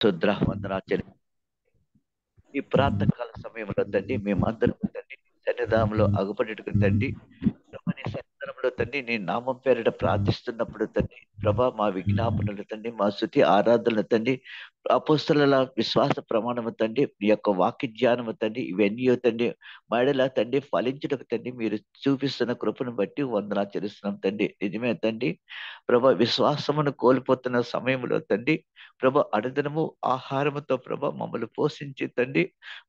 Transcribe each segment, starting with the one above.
శుద్ర వందనాచరి ఈ ప్రాతకాల సమయంలో తండ్రి మేమందరం తండ్రి సన్నిధానంలో అగుపడేట్టుకు తండ్రి ప్రభా నీ సన్నిధానంలో తండ్రి నీ నామం పేరిట ప్రార్థిస్తున్నప్పుడు తండ్రి ప్రభా మా విజ్ఞాపనలు తండ్రి మా స్తుతి ఆరాధనలు తండ్రి అపోస్తలుల విశ్వాస ప్రమాణము తండ్రి మీ యొక్క వాక్య జ్ఞానము తండ్రి ఇవన్నీ తండ్రి మహిళల తండ్రి ఫలించుటకు తండ్రి మీరు చూపిస్తున్న కృపను బట్టి వందనా చెల్లిస్తున్నాం తండ్రి నిజమే తండ్రి ప్రభా విశ్వాసమును కోల్పోతున్న సమయంలో తండ్రి ప్రభా అనుదినము ఆహారముతో ప్రభా మమ్మల్ని పోషించి తండ్రి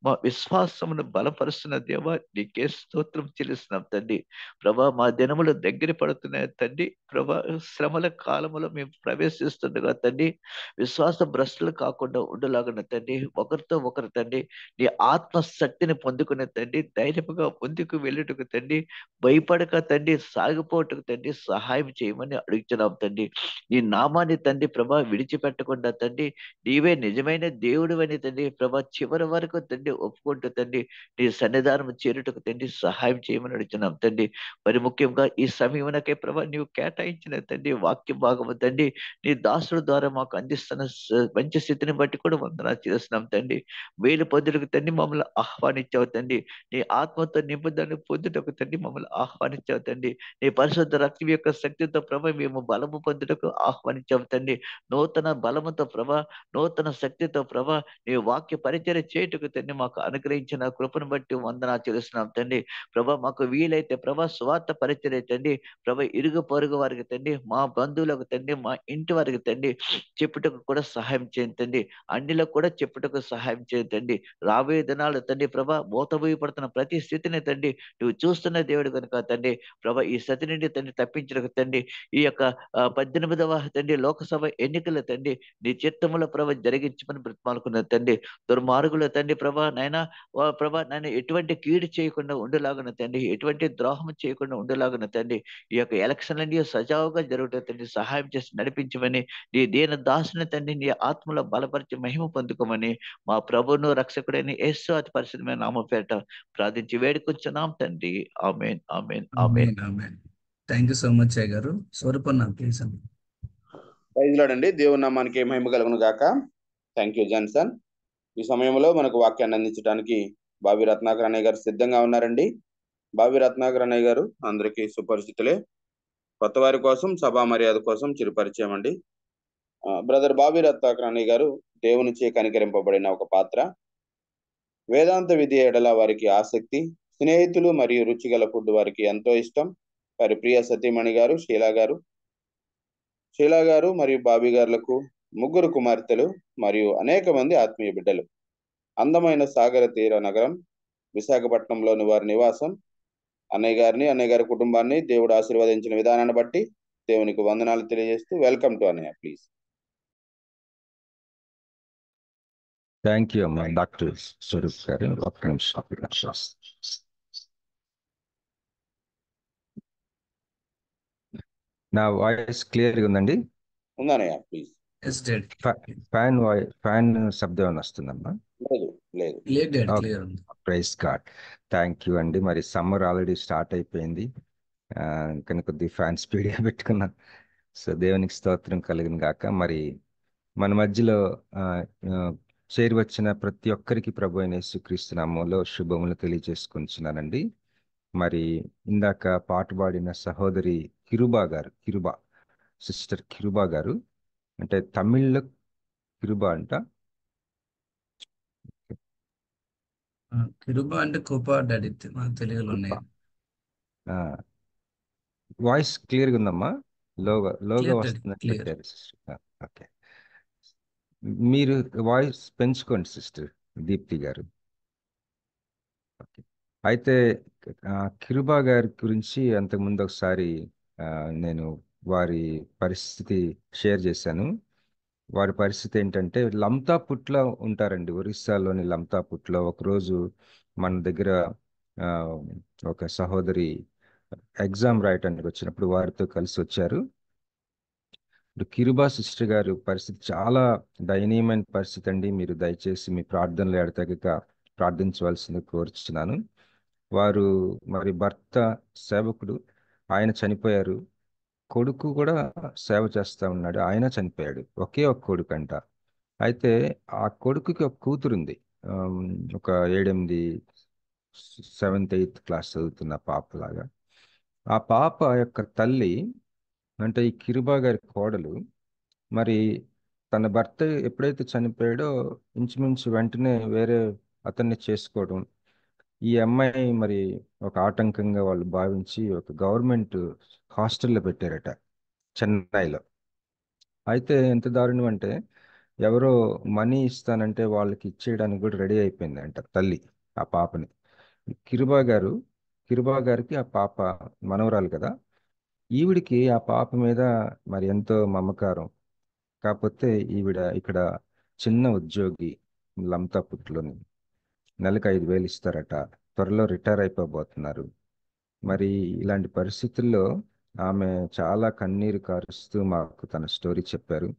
మా విశ్వాసమును బలపరుస్తున్న దేవా నీకే స్తోత్రం చెల్లిస్తున్నాం తండ్రి ప్రభా మా దినములు దగ్గర పడుతున్నాయి తండ్రి ప్రభా శ్రమల కాలములో మేము ప్రవేశిస్తుండగా తండ్రి విశ్వాస భ్రష్టులు కాకుండా ఉండలాగిన తండ్రి ఒకరితో ఒకరు తండ్రి నీ ఆత్మశక్తిని పొందుకునే తండ్రి ధైర్యముగా ముందుకు వెళ్ళుటకు తండ్రి భయపడక తండ్రి సాగిపోవటకు తండ్రి సహాయం చేయమని అడుగుతున్నాం తండ్రి నీ నామాన్ని తండ్రి ప్రభా విడిచిపెట్టకుండా తండ్రి నీవే నిజమైన దేవుడు అని తండ్రి ప్రభా చివరి వరకు తండ్రి ఒప్పుకుంటూ తండ్రి నీ సన్నిధానం చేరుటకు తండ్రి సహాయం చేయమని అడుగుతున్నాం తండ్రి మరి ముఖ్యంగా ఈ సమయమునకే ప్రభా నీవు కేటాయించిన తండ్రి వాక్య భాగము తండ్రి నీ దాసుల ద్వారా మాకు అందిస్తున్న మంచి స్థితిని బట్టి కూడా వందనాలు చేస్తున్నాం తండ్రి వేలు పొందుటకు తండ్రి మమ్మల్ని ఆహ్వానించావు తండ్రి నీ ఆత్మతో నింపుదలను పొందుటకు తండ్రి మమ్మల్ని ఆహ్వానించావు తండ్రి నీ పరిశుద్ధ రక్తం యొక్క శక్తితో ప్రభ మేము బలము పొందుటకు ఆహ్వానించావు తండ్రి నూతన బలముతో ప్రభ నూతన శక్తితో ప్రభ నీ వాక్య పరిచర్య చేయుటకు తండ్రి మాకు అనుగ్రహించిన కృపను బట్టి వందనా చేస్తున్నాం తండ్రి ప్రభ మాకు వీలైతే ప్రభ స్వార్థ పరిచర్య తండ్రి ప్రభ ఇరుగు పొరుగు వారికి తండ్రి మా బంధువులకు తండ్రి మా ఇంటి వారికి తండ్రి చెప్పుటకు కూడా సహాయం చేయండి తండ్రి అన్నిలకు కూడా చెప్పుటకు సహాయం చేయండి తండ్రి రాబోయే దినాలు తండ్రి ప్రభ మోతబోయపడుతున్న ప్రతి స్థితిని తండ్రి నువ్వు చూస్తున్న దేవుడు కనుక తండ్రి ప్రభ ఈ స్థితి నుండి తండ్రి తప్పించడానికి తండ్రి ఈ యొక్క 18వ తండ్రి లోకసభ ఎన్నికల తండ్రి నీ చిత్తముల ప్రభ జరిగించమని బ్రతిమాలుకున్న తండ్రి దుర్మార్గుల తండ్రి ప్రభా నైనా ప్రభా నన్ను ఎటువంటి కీడు చేయకుండా ఉండేలాగున తండ్రి ఎటువంటి ద్రోహం చేయకుండా ఉండేలాగున తండ్రి ఈ యొక్క ఎలక్షన్లన్నీ సజావుగా జరుగుతుంది తండ్రి సహాయం చేసి నడిపించమని నీ దీన దాసుని తండ్రి నీ ఆత్మలో బలపరిచి మహిమ పొందుకోమని మా ప్రభువును రక్షకుడైన యేసు అతి పరిశుద్ధమైన నామం పేరిట ప్రార్థించి వేడుకొంచున్నాం తండ్రి ఆమేన్ ఆమేన్ ఆమేన్ థ్యాంక్ యూ సో మచ్ అయ్య గారు. స్వరూపన్న ప్లీజ్ అండి. ప్రైజ్ లార్డ్ అండి. దేవుని నామానికి మహిమ కలుగును గాక. Thank you Johnson. ఈ సమయంలో మనకు వాక్యాన్ని అందించడానికి బావి రత్నాకర్ అన్నయ్య గారు సిద్ధంగా ఉన్నారండి. బావి రత్నాకర్ అన్నయ్య గారు అందరికీ సుపరిచితులే. కొత్త వారి కోసం సభా మర్యాద కోసం చిరుపరిచయం అండి. బ్రదర్ బావి రత్నాకర్ అన్నయ్య గారు దేవునిచే కనికరింపబడిన ఒక పాత్ర. వేదాంత విద్య ఎడల వారికి ఆసక్తి, స్నేహితులు మరియు రుచిగల ఫుడ్ వారికి ఎంతో ఇష్టం. వారి ప్రియ సతీమణి గారు షీలా గారు మరియు బాబీ గారులకు 3 కుమార్తెలు మరియు అనేక మంది ఆత్మీయ బిడ్డలు. అందమైన సాగర తీర నగరం విశాఖపట్నంలోని వారి నివాసం. అన్నయ్య గారి కుటుంబాన్ని దేవుడు ఆశీర్వదించిన విధానాన్ని బట్టి దేవునికి వందనాలు తెలియజేస్తూ వెల్కమ్ టు అన్నయ్య ప్లీజ్. థ్యాంక్ యూ అమ్మా డాక్టర్ స్వరూప్ గారు. ఒక్క నిమిషం. నా వాయిస్ క్లియర్గా ఉందండి? ఉందన్నయ్య ప్లీజ్. ఫ్యాన్ శబ్దం ఏమైనా వస్తుందమ్మా? Praise God. థ్యాంక్ యూ అండి. మరి సమ్మర్ ఆల్రెడీ స్టార్ట్ అయిపోయింది కానీ కొద్దిగా ఫ్యాన్ స్పీడ్గా పెట్టుకున్నా. సో దేవునికి స్తోత్రం కలిగిన గాక. మరి మన మధ్యలో చేరి వచ్చిన ప్రతి ఒక్కరికి ప్రభు అయిన యేసుక్రీస్తు నామములో శుభములు తెలియజేసుకుంటున్నానండి. మరి ఇందాక పాట పాడిన సహోదరి సిస్టర్ కిరుబా గారు, అంటే తమిళ్లో కిరుబా అంట. కిరుబా అంటే కోపా డాడీ తెలుగులో ఉన్నాయి. వాయిస్ క్లియర్గా ఉందమ్మా? లోగా వస్తుంది. ఓకే, మీరు వాయిస్ పెంచుకోండి సిస్టర్ దీప్తి గారు. ఓకే, అయితే కిరుబా గారి గురించి అంతకుముందు ఒకసారి నేను వారి పరిస్థితి షేర్ చేశాను. వారి పరిస్థితి ఏంటంటే లంతాపుట్లో ఉంటారండి, ఒరిస్సాలోని లంతాపుట్లో. ఒకరోజు మన దగ్గర ఒక సహోదరి ఎగ్జామ్ రాయటానికి వచ్చినప్పుడు వారితో కలిసి వచ్చారు. ఇప్పుడు కిరుబా సిస్టర్ గారు పరిస్థితి చాలా దయనీయమైన పరిస్థితి అండి. మీరు దయచేసి మీ ప్రార్థనలు ఎడతెగక ప్రార్థించవలసింది కోరుచున్నాను. వారు మరి భర్త సేవకుడు, ఆయన చనిపోయారు. కొడుకు కూడా సేవ చేస్తూ ఉన్నాడు, ఆయన చనిపోయాడు. ఒకే ఒక కొడుకు అంట. అయితే ఆ కొడుకుకి ఒక కూతురుంది. ఆమ్, ఒక 7, 8, 7th, 8th క్లాస్ చదువుతున్న పాపలాగా. ఆ పాప యొక్క తల్లి, అంటే ఈ కిరుబా గారి కోడలు, మరి తన భర్త ఎప్పుడైతే చనిపోయాడో ఇంచుమించు వెంటనే వేరే అతన్ని చేసుకోవడం, ఈ అమ్మాయి మరి ఒక ఆటంకంగా వాళ్ళు భావించి ఒక గవర్నమెంట్ హాస్టల్లో పెట్టారట చెన్నైలో. అయితే ఎంత దారుణం అంటే, ఎవరో మనీ ఇస్తానంటే వాళ్ళకి ఇచ్చేయడానికి కూడా రెడీ అయిపోయింది అంట తల్లి ఆ పాపని. కిరుబా గారు కిరుబా గారికి ఆ పాప మనవరాలు కదా, ఈవిడికి ఆ పాప మీద మరి ఎంతో మమకారం. కాకపోతే ఈవిడ ఇక్కడ చిన్న ఉద్యోగి లంతాపుట్లోని, నెలకు 5,000 ఇస్తారట, త్వరలో రిటైర్ అయిపోబోతున్నారు. మరి ఇలాంటి పరిస్థితుల్లో ఆమె చాలా కన్నీరు కారుస్తూ మాకు తన స్టోరీ చెప్పారు.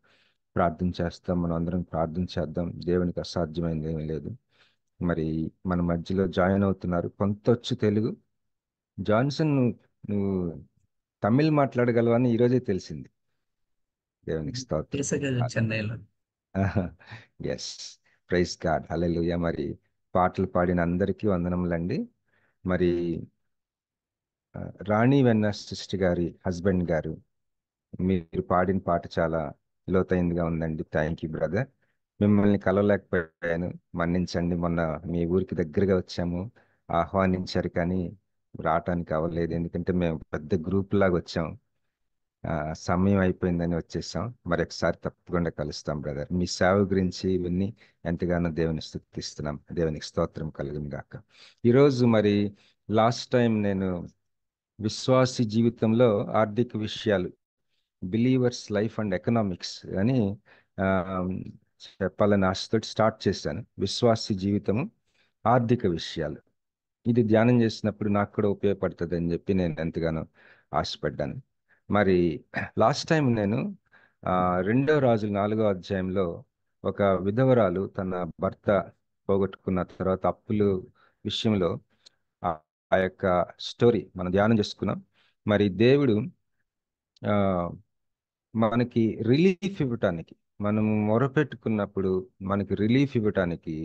ప్రార్థన చేస్తాం, మనం అందరం ప్రార్థన చేద్దాం, దేవునికి అసాధ్యమైనది ఏమీ లేదు. మరి మన మధ్యలో జాయిన్ అవుతున్నారు, కొంత వచ్చు తెలుగు. జాన్సన్, నువ్వు తమిళ్ మాట్లాడగలవని ఈరోజే తెలిసింది. దేవునికి స్తోత్రం. చేశాక చెన్నైలో. ఎస్, ప్రైజ్ గాడ్, హల్లెలూయా. మరి పాటలు పాడిన అందరికీ వందనములండి. మరి రాణి వెన్న సిస్టర్ గారి హస్బెండ్ గారు, మీరు పాడిన పాట చాలా లోతైనదిగా ఉందండి. Thank you brother. మిమ్మల్ని కలవలేకపోయాను, మన్నించండి. మొన్న మీ ఊరికి దగ్గరగా వచ్చాము, ఆహ్వానించారు కానీ రావటానికి అవ్వలేదు, ఎందుకంటే మేము పెద్ద గ్రూప్ లాగా వచ్చాం. సమయం అయిపోయిందని వచ్చేసాం. మరి ఒకసారి తప్పకుండా కలుస్తాం బ్రదర్. మీ సేవ గురించి ఇవన్నీ ఎంతగానో దేవుని స్తుతిస్తున్నాం. దేవునికి స్తోత్రం కలుగును గాక. ఈరోజు మరి లాస్ట్ టైం నేను విశ్వాసి జీవితంలో ఆర్థిక విషయాలు, బిలీవర్స్ లైఫ్ అండ్ ఎకనామిక్స్ అని ఆ, చెప్పాలని ఆశతో స్టార్ట్ చేశాను. విశ్వాసి జీవితము, ఆర్థిక విషయాలు. ఇది ధ్యానం చేసినప్పుడు నాకు కూడా ఉపయోగపడుతుంది అని చెప్పి నేను ఎంతగానో ఆశపడ్డాను. మరి లాస్ట్ టైం నేను 2 రాజులు 4వ అధ్యాయంలో ఒక విధవరాలు తన భర్త పోగొట్టుకున్న తర్వాత అప్పులు విషయంలో ఆ ఆ యొక్క స్టోరీ మనం ధ్యానం చేసుకున్నాం. మరి దేవుడు ఆ, మనకి రిలీఫ్ ఇవ్వటానికి, మనము మొరపెట్టుకున్నప్పుడు మనకి రిలీఫ్ ఇవ్వటానికి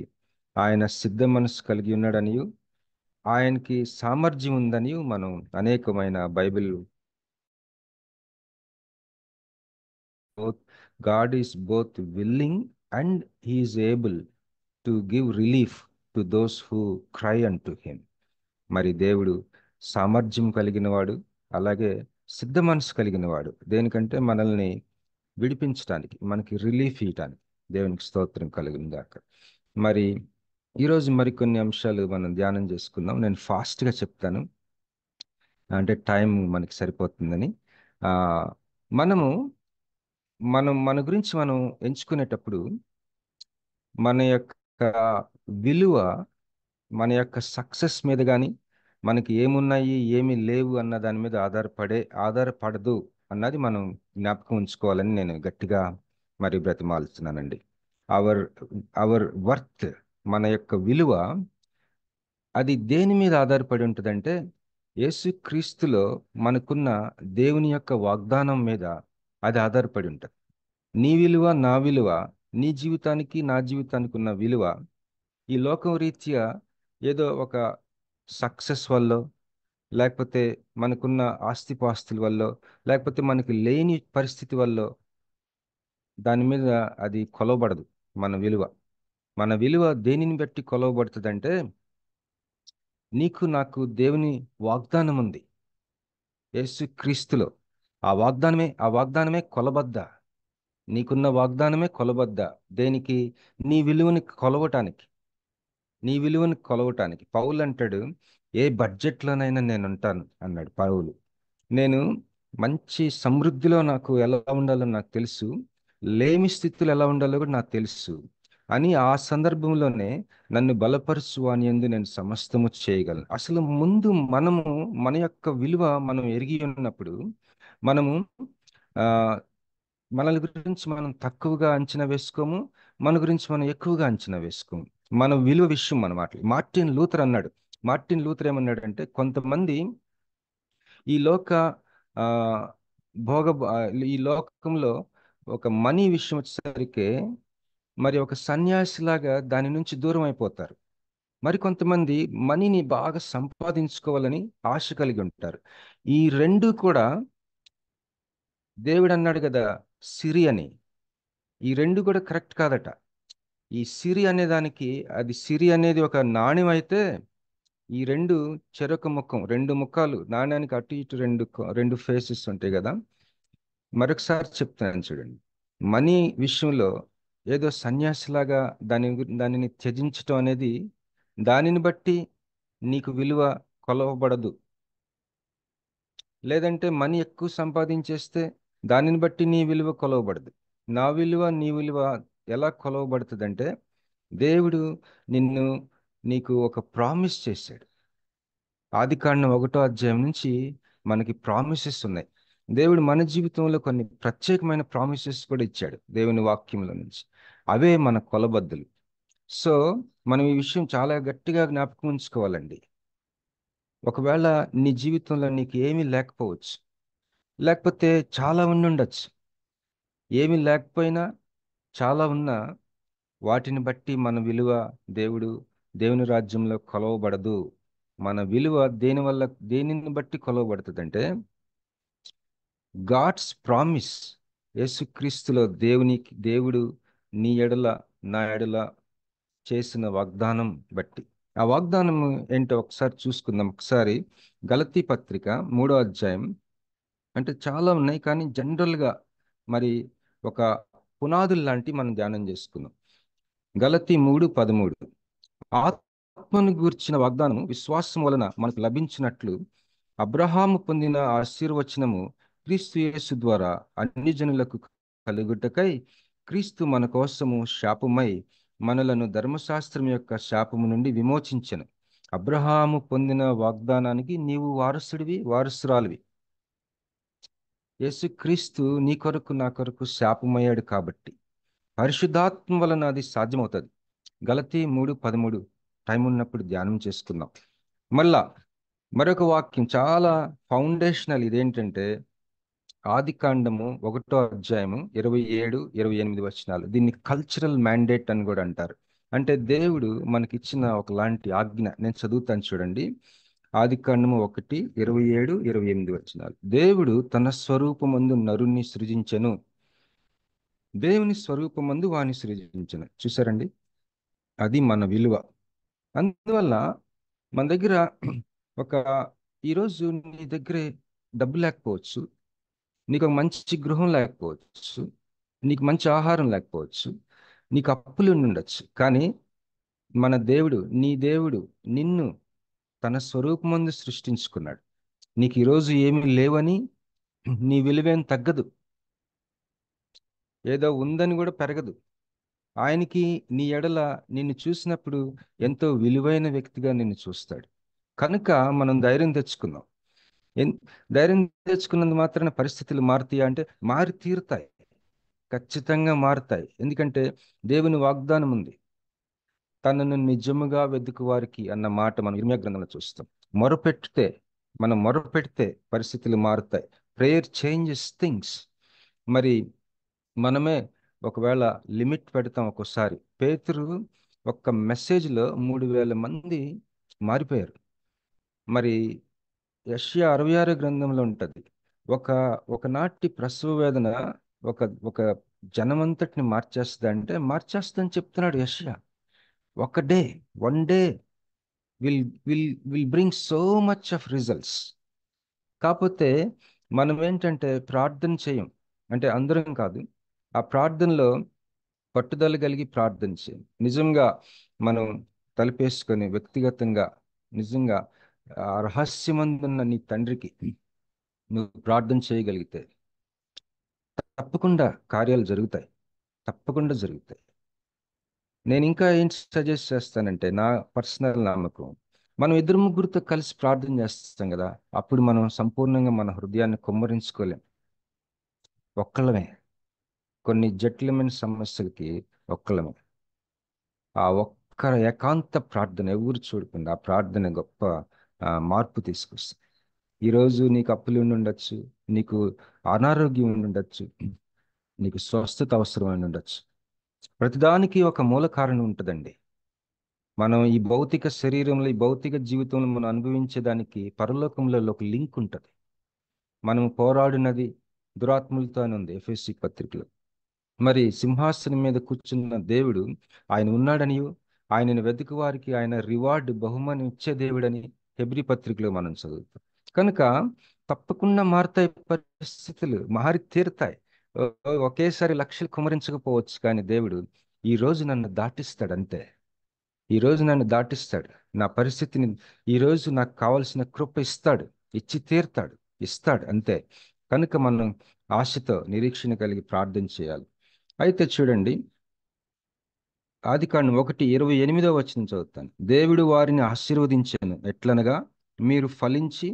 ఆయన సిద్ధ మనసు కలిగి ఉన్నాడనియు, ఆయనకి సామర్థ్యం ఉందని మనం అనేకమైన Bible, both God is both willing and he is able to give relief to those who cry an to him. మరి దేవుడు సామర్థ్యం కలిగిన వాడు, అలాగే సిద్ధ మనసు కలిగిన వాడు. దేనికంటే మనల్ని విడిపించడానికి, మనకి రిలీఫ్ ఇవ్వటానికి. దేవునికి స్తోత్రం కలుగును గాక. మరి ఈరోజు మరికొన్ని అంశాలు మనం ధ్యానం చేసుకుందాం. నేను ఫాస్ట్గా చెప్తాను, అంటే టైం మనకి సరిపోతుందని. ఆ మనము మన గురించి మనం ఎంచుకునేటప్పుడు మన యొక్క విలువ మన యొక్క సక్సెస్ మీద కానీ, మనకి ఏమున్నాయి ఏమి లేవు అన్న దాని మీద ఆధారపడదు అన్నది మనం జ్ఞాపకం ఉంచుకోవాలని నేను గట్టిగా మరి బ్రతిమాలుతున్నానండి. అవర్ అవర్ వర్త్, మన యొక్క విలువ, అది దేని మీద ఆధారపడి ఉంటుందంటే యేసుక్రీస్తులో మనకున్న దేవుని యొక్క వాగ్దానం మీద అది ఆధారపడి ఉంటుంది. నీ విలువ, నా విలువ, నీ జీవితానికి నా జీవితానికి ఉన్న విలువ ఈ లోకం రీత్యా ఏదో ఒక సక్సెస్ వల్ల, లేకపోతే మనకున్న ఆస్తిపాస్తుల వల్ల, లేకపోతే మనకి లేని పరిస్థితి వల్ల దాని మీద అది కొలవబడదు. మన విలువ దేనిని బట్టి కొలవబడుతుందంటే, నీకు నాకు దేవుని వాగ్దానం ఉంది యేసు క్రీస్తులో. ఆ వాగ్దానమే కొలబద్ద. నీకున్న వాగ్దానమే కొలబద్ద. దేనికి? నీ విలువని కొలవటానికి. పౌలు అంటాడు, ఏ బడ్జెట్లోనైనా నేను ఉంటాను అన్నాడు పౌలు. నేను మంచి సమృద్ధిలో నాకు ఎలా ఉండాలో నాకు తెలుసు, లేమి స్థితిలో ఎలా ఉండాలో కూడా నాకు తెలుసు అని, ఆ సందర్భంలోనే నన్ను బలపరుచు అని యందు నేను సమస్తము చేయగలను. అసలు ముందు మన యొక్క విలువ మనం ఎరిగి ఉన్నప్పుడు, మనము ఆ మనల గురించి మనం తక్కువగా అంచనా వేసుకోము, మన గురించి మనం ఎక్కువగా అంచనా వేసుకోము. మన విలువ విషయం మన మాటలు. మార్టిన్ లూథర్ ఏమన్నాడు అంటే, కొంతమంది ఈ లోక ఆ భోగ ఆ, ఈ లోకంలో ఒక మనీ విషయం వచ్చేసరికి మరి ఒక సన్యాసిలాగా దాని నుంచి దూరం అయిపోతారు. మరి కొంతమంది మనీని బాగా సంపాదించుకోవాలని ఆశ కలిగి ఉంటారు. ఈ రెండు కూడా దేవుడు అన్నాడు కదా, సిరి అని. ఈ రెండు కూడా కరెక్ట్ కాదట. ఈ సిరి అనే దానికి, అది సిరి అనేది ఒక నాణ్యం అయితే, ఈ రెండు చెరొక ముఖం, రెండు ముఖాలు, నాణ్యానికి అటు ఇటు రెండు ఫేసెస్ ఉంటాయి కదా. మరొకసారి చెప్తున్నాను చూడండి. మనీ విషయంలో ఏదో సన్యాసిలాగా దానిని త్యజించటం అనేది, దానిని బట్టి నీకు విలువ కొలవబడదు. లేదంటే మనీ ఎక్కువ సంపాదించేస్తే దానిని బట్టి నీ విలువ కొలవబడదు. నా విలువ, నీ విలువ ఎలా కొలవబడుతుందంటే, దేవుడు నీకు ఒక ప్రామిస్ చేశాడు. ఆదికాండం 1వ అధ్యాయం నుంచి మనకి ప్రామిసెస్ ఉన్నాయి. దేవుడు మన జీవితంలో కొన్ని ప్రత్యేకమైన ప్రామిసెస్ కూడా ఇచ్చాడు దేవుని వాక్యంలో నుంచి. అవే మన కొలబద్దలు. సో మనం ఈ విషయం చాలా గట్టిగా జ్ఞాపకం ఉంచుకోవాలండి. ఒకవేళ నీ జీవితంలో నీకు ఏమీ లేకపోవచ్చు, లేకపోతే చాలా ఉండొచ్చు. ఏమీ లేకపోయినా చాలా ఉన్నా, వాటిని బట్టి మన విలువ దేవుని రాజ్యంలో కొలవబడదు. మన విలువ దేనిని బట్టి కొలవబడుతుందంటే, గాడ్స్ ప్రామిస్. యేసుక్రీస్తులో దేవుడు నీ ఎడల, నా ఎడల చేసిన వాగ్దానం బట్టి. ఆ వాగ్దానం ఏంటో ఒకసారి చూసుకుందాం. ఒకసారి గలతీ పత్రిక 3వ అధ్యాయం. అంటే చాలా ఉన్నాయి, కానీ జనరల్గా మరి ఒక పునాదులు లాంటి మనం ధ్యానం చేసుకుందాం. గలతీ 3:13. ఆత్మను గూర్చిన వాగ్దానము విశ్వాసం వలన మనకు లభించినట్లు, అబ్రహాము పొందిన ఆశీర్వచనము క్రీస్తు యేసు ద్వారా అన్ని జనులకు కలుగుటకై, క్రీస్తు మన కోసము శాపమై మనలను ధర్మశాస్త్రం యొక్క శాపము నుండి విమోచించెను. అబ్రహాము పొందిన వాగ్దానానికి నీవు వారసుడివి, వారసురాలివి. యేసుక్రీస్తు నీ కొరకు, నా కొరకు శాపమయ్యాడు కాబట్టి పరిశుద్ధాత్మ వలన అది సాధ్యమవుతుంది. గలతీ 3:13 టైం ఉన్నప్పుడు ధ్యానం చేసుకుందాం. మళ్ళా మరొక వాక్యం చాలా ఫౌండేషనల్. ఇదేంటంటే ఆదికాండము 1వ అధ్యాయము 27-28 వచనాలు. దీన్ని కల్చరల్ మ్యాండేట్ అని కూడా అంటారు. అంటే దేవుడు మనకిచ్చిన ఒకలాంటి ఆజ్ఞ. నేను చదువుతాను చూడండి. ఆదికాండము 1:27-28 వచనాలు. దేవుడు తన స్వరూపమందు నరుణ్ణి సృజించెను. దేవుని స్వరూపమందు వాని సృజించెను. చూసారండి, అది మన విలువ. అందువల్ల మన దగ్గర ఈరోజు నీ దగ్గర డబ్బు లేకపోవచ్చు, నీకు ఒక మంచి గృహం లేకపోవచ్చు, నీకు మంచి ఆహారం లేకపోవచ్చు, నీకు అప్పులు ఉండొచ్చు. కానీ నీ దేవుడు నిన్ను తన స్వరూపమందు సృష్టించుకున్నాడు. నీకు ఈరోజు ఏమీ లేవని నీ విలువేం తగ్గదు, ఏదో ఉందని కూడా పెరగదు. ఆయనకి నీ ఎడల నిన్ను చూసినప్పుడు ఎంతో విలువైన వ్యక్తిగా నిన్ను చూస్తాడు. కనుక మనం ధైర్యం తెచ్చుకుందాం. ధైర్యం తెచ్చుకున్నందు మాత్రాన పరిస్థితులు మారుతాయా అంటే మారి తీరుతాయి, ఖచ్చితంగా మారుతాయి. ఎందుకంటే దేవుని వాగ్దానం ఉంది. తనను నిజముగా వెతుకు వారికి అన్న మాట మనం ఇర్మీయా గ్రంథంలో చూస్తాం. మనం మొరపెడితే పరిస్థితులు మారుతాయి. Prayer changes things. మరి మనమే ఒకవేళ లిమిట్ పెడతాం. ఒక్కోసారి పేతురు ఒక్క మెసేజ్లో 3,000 మంది మారిపోయారు. మరి యెషయా 66 గ్రంథంలో ఉంటుంది, ఒకనాటి ప్రసవ వేదన ఒక ఒక జనమంతటిని మార్చేస్తుందని చెప్తున్నాడు యెషయా. One day will bring so much of results. కాకపోతే మనం ఏంటంటే ప్రార్థన చేయం. అంటే అందరం కాదు, ఆ ప్రార్థనలో పట్టుదల కలిగి ప్రార్థన చేయం. నిజంగా మనం తలపేసుకొని వ్యక్తిగతంగా నిజంగా ఆ రహస్యమందున్న నీ తండ్రికి నువ్వు ప్రార్థన చేయగలిగితే తప్పకుండా కార్యాలు జరుగుతాయి, తప్పకుండా జరుగుతాయి. నేను ఇంకా ఏం సజెస్ట్ చేస్తానంటే, నా పర్సనల్ నమ్మకం, మనం ఇద్దరు ముగ్గురితో కలిసి ప్రార్థన చేస్తాం కదా, అప్పుడు మనం సంపూర్ణంగా మన హృదయాన్ని కుమ్మరించుకోలేం. ఒక్కళ్ళమే కొన్ని జటిలమైన సమస్యలకి ఒక్కళ్ళమే. ఆ ఒక్క ఏకాంత ప్రార్థన ఎవరు చూడకుండా ఆ ప్రార్థన గొప్ప మార్పు తీసుకొస్తుంది. ఈరోజు నీకు అప్పులు ఉండి ఉండొచ్చు, నీకు అనారోగ్యం ఉండి ఉండొచ్చు, నీకు స్వస్థత అవసరం ఉండి ఉండొచ్చు. ప్రతిదానికి ఒక మూల కారణం ఉంటుందండి. మనం ఈ భౌతిక శరీరంలో, ఈ భౌతిక జీవితంలో మనం అనుభవించేదానికి పరలోకంలో ఒక లింక్ ఉంటుంది. మనం పోరాడినది దురాత్ములతో అని ఉంది ఎఫెసీ పత్రికలో. మరి సింహాసనం మీద కూర్చున్న దేవుడు ఆయన ఉన్నాడనియు, ఆయనను వెతుకు వారికి ఆయన రివార్డ్ బహుమానం ఇచ్చే దేవుడని హెబ్రీ పత్రికలో మనం చదువుతాం. కనుక తప్పకుండా మారుతాయి పరిస్థితులు, మారి తీరుతాయి. ఒకేసారి లక్షలు కుమరించకపోవచ్చు, కానీ దేవుడు ఈ రోజు నన్ను దాటిస్తాడు అంతే. ఈ రోజు నన్ను దాటిస్తాడు, నా పరిస్థితిని ఈ రోజు నాకు కావలసిన కృప ఇస్తాడు, ఇచ్చి తీరుతాడు, ఇస్తాడు అంతే. కనుక మనం ఆశతో నిరీక్షణ కలిగి ప్రార్థన చేయాలి. అయితే చూడండి, ఆదికాండం 1:28 చదువుతాను. దేవుడు వారిని ఆశీర్వదించాను ఎట్లనగా, మీరు ఫలించి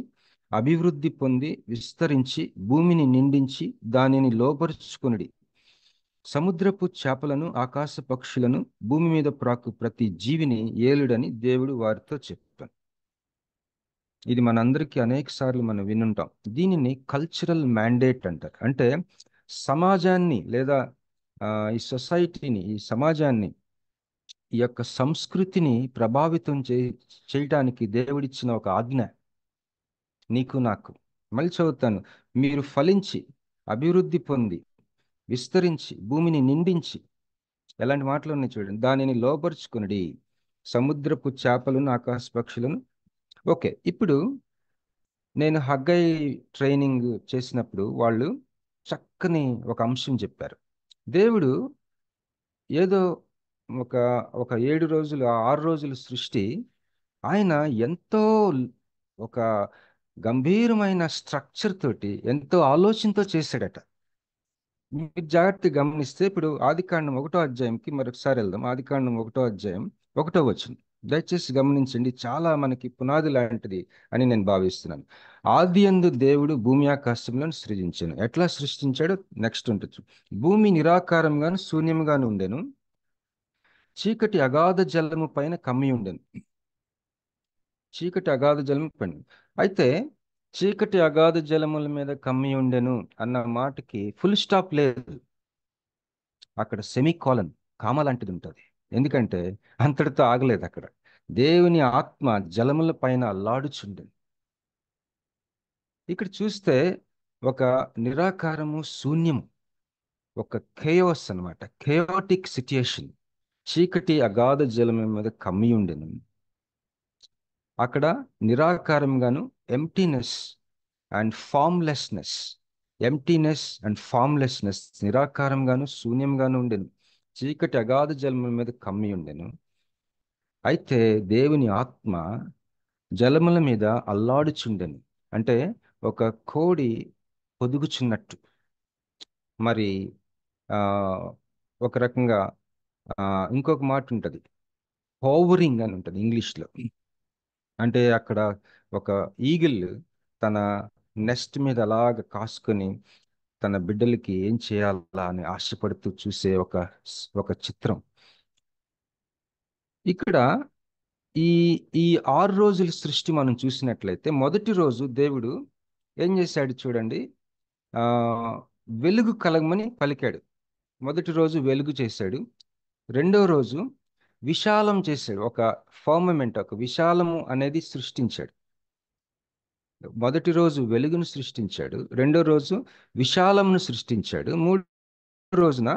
అభివృద్ధి పొంది విస్తరించి భూమిని నిండించి దానిని లోపరుచుకొనుడి, సముద్రపు చేపలను ఆకాశ పక్షులను భూమి మీద ప్రాకు ప్రతి జీవిని ఏలుడని దేవుడు వారితో చెప్పాను. ఇది మనందరికీ అనేక సార్లు మనం వినుంటాం. దీనిని కల్చరల్ మ్యాండేట్ అంటారు. అంటే సమాజాన్ని లేదా ఈ సొసైటీని, ఈ సమాజాన్ని, ఈ యొక్క సంస్కృతిని ప్రభావితం చేయటానికి దేవుడిచ్చిన ఒక ఆజ్ఞ నీకు నాకు. మళ్ళీ చదువుతాను. మీరు ఫలించి అభివృద్ధి పొంది విస్తరించి భూమిని నిండించి, ఎలాంటి మాటలు ఉన్నాయి చూడండి, దానిని లోపరుచుకునుడి, సముద్రపు చేపలను ఆకాశ పక్షులను. ఓకే, ఇప్పుడు నేను హగ్గై ట్రైనింగ్ చేసినప్పుడు వాళ్ళు చక్కని ఒక అంశం చెప్పారు. దేవుడు ఏదో ఒక ఒక 7 రోజులు 6 రోజుల సృష్టి ఆయన ఎంతో ఒక గంభీరమైన స్ట్రక్చర్ తోటి, ఎంతో ఆలోచనతో చేశాడట. మీరు జాగ్రత్తగా గమనిస్తే ఇప్పుడు ఆదికాండం 1వ అధ్యాయంకి మరొకసారి వెళ్దాం. ఆదికాండం 1వ అధ్యాయం 1వ వచనం దయచేసి గమనించండి. చాలా మనకి పునాది లాంటిది అని నేను భావిస్తున్నాను. ఆదియందు దేవుడు భూమి ఆకాశములను సృజించాను. ఎట్లా సృష్టించాడో నెక్స్ట్ ఉంటుంది. భూమి నిరాకారంగాను శూన్యంగాను ఉండెను, చీకటి అగాధ జలము పైన కమ్మి ఉండెను. చీకటి అగాధ జలము పైన, అయితే చీకటి అగాధ జలముల మీద కమ్మి ఉండెను అన్న మాటకి ఫుల్ స్టాప్ లేదు, అక్కడ సెమీకోలన్, కామ లాంటిది ఉంటుంది. ఎందుకంటే అంతటితో ఆగలేదు అక్కడ. దేవుని ఆత్మ జలముల పైన అల్లాడుచుండెను. ఇక్కడ చూస్తే ఒక నిరాకారము, శూన్యము, ఒక కేయోస్ అన్నమాట, కేయోటిక్ సిచ్యుయేషన్. చీకటి అగాధ జలముల మీద కమ్మి ఉండెను. అక్కడ నిరాకారంగాను ఎంప్టీనెస్ అండ్ ఫార్మ్లెస్నెస్, ఎంప్టీనెస్ అండ్ ఫార్మ్లెస్నెస్, నిరాకారంగాను శూన్యంగాను ఉండెను. చీకటి అగాధ జలముల మీద కమ్మి ఉండెను. అయితే దేవుని ఆత్మ జలముల మీద అల్లాడుచుండెను. అంటే ఒక కోడి పొదుగుచున్నట్టు. మరి ఆ ఒక రకంగా ఇంకొక మాట ఉంటుంది, హోవరింగ్ అని ఉంటుంది ఇంగ్లీష్లో. అంటే అక్కడ ఒక ఈగిల్ తన నెస్ట్ మీద అలాగ కాసుకొని తన బిడ్డలకి ఏం చేయాలా అని ఆశపడుతూ చూసే ఒక చిత్రం. ఇక్కడ ఈ ఈ 6 రోజుల సృష్టి మనం చూసినట్లయితే, మొదటి రోజు దేవుడు ఏం చేశాడు చూడండి, ఆ వెలుగు కలగమని పలికాడు. మొదటి రోజు వెలుగు చేశాడు. రెండవ రోజు విశాలం చేశాడు, ఒక ఫర్మమెంట్, ఒక విశాలము అనేది సృష్టించాడు. మొదటి రోజు వెలుగును సృష్టించాడు, రెండో రోజు విశాలమును సృష్టించాడు, మూడో రోజున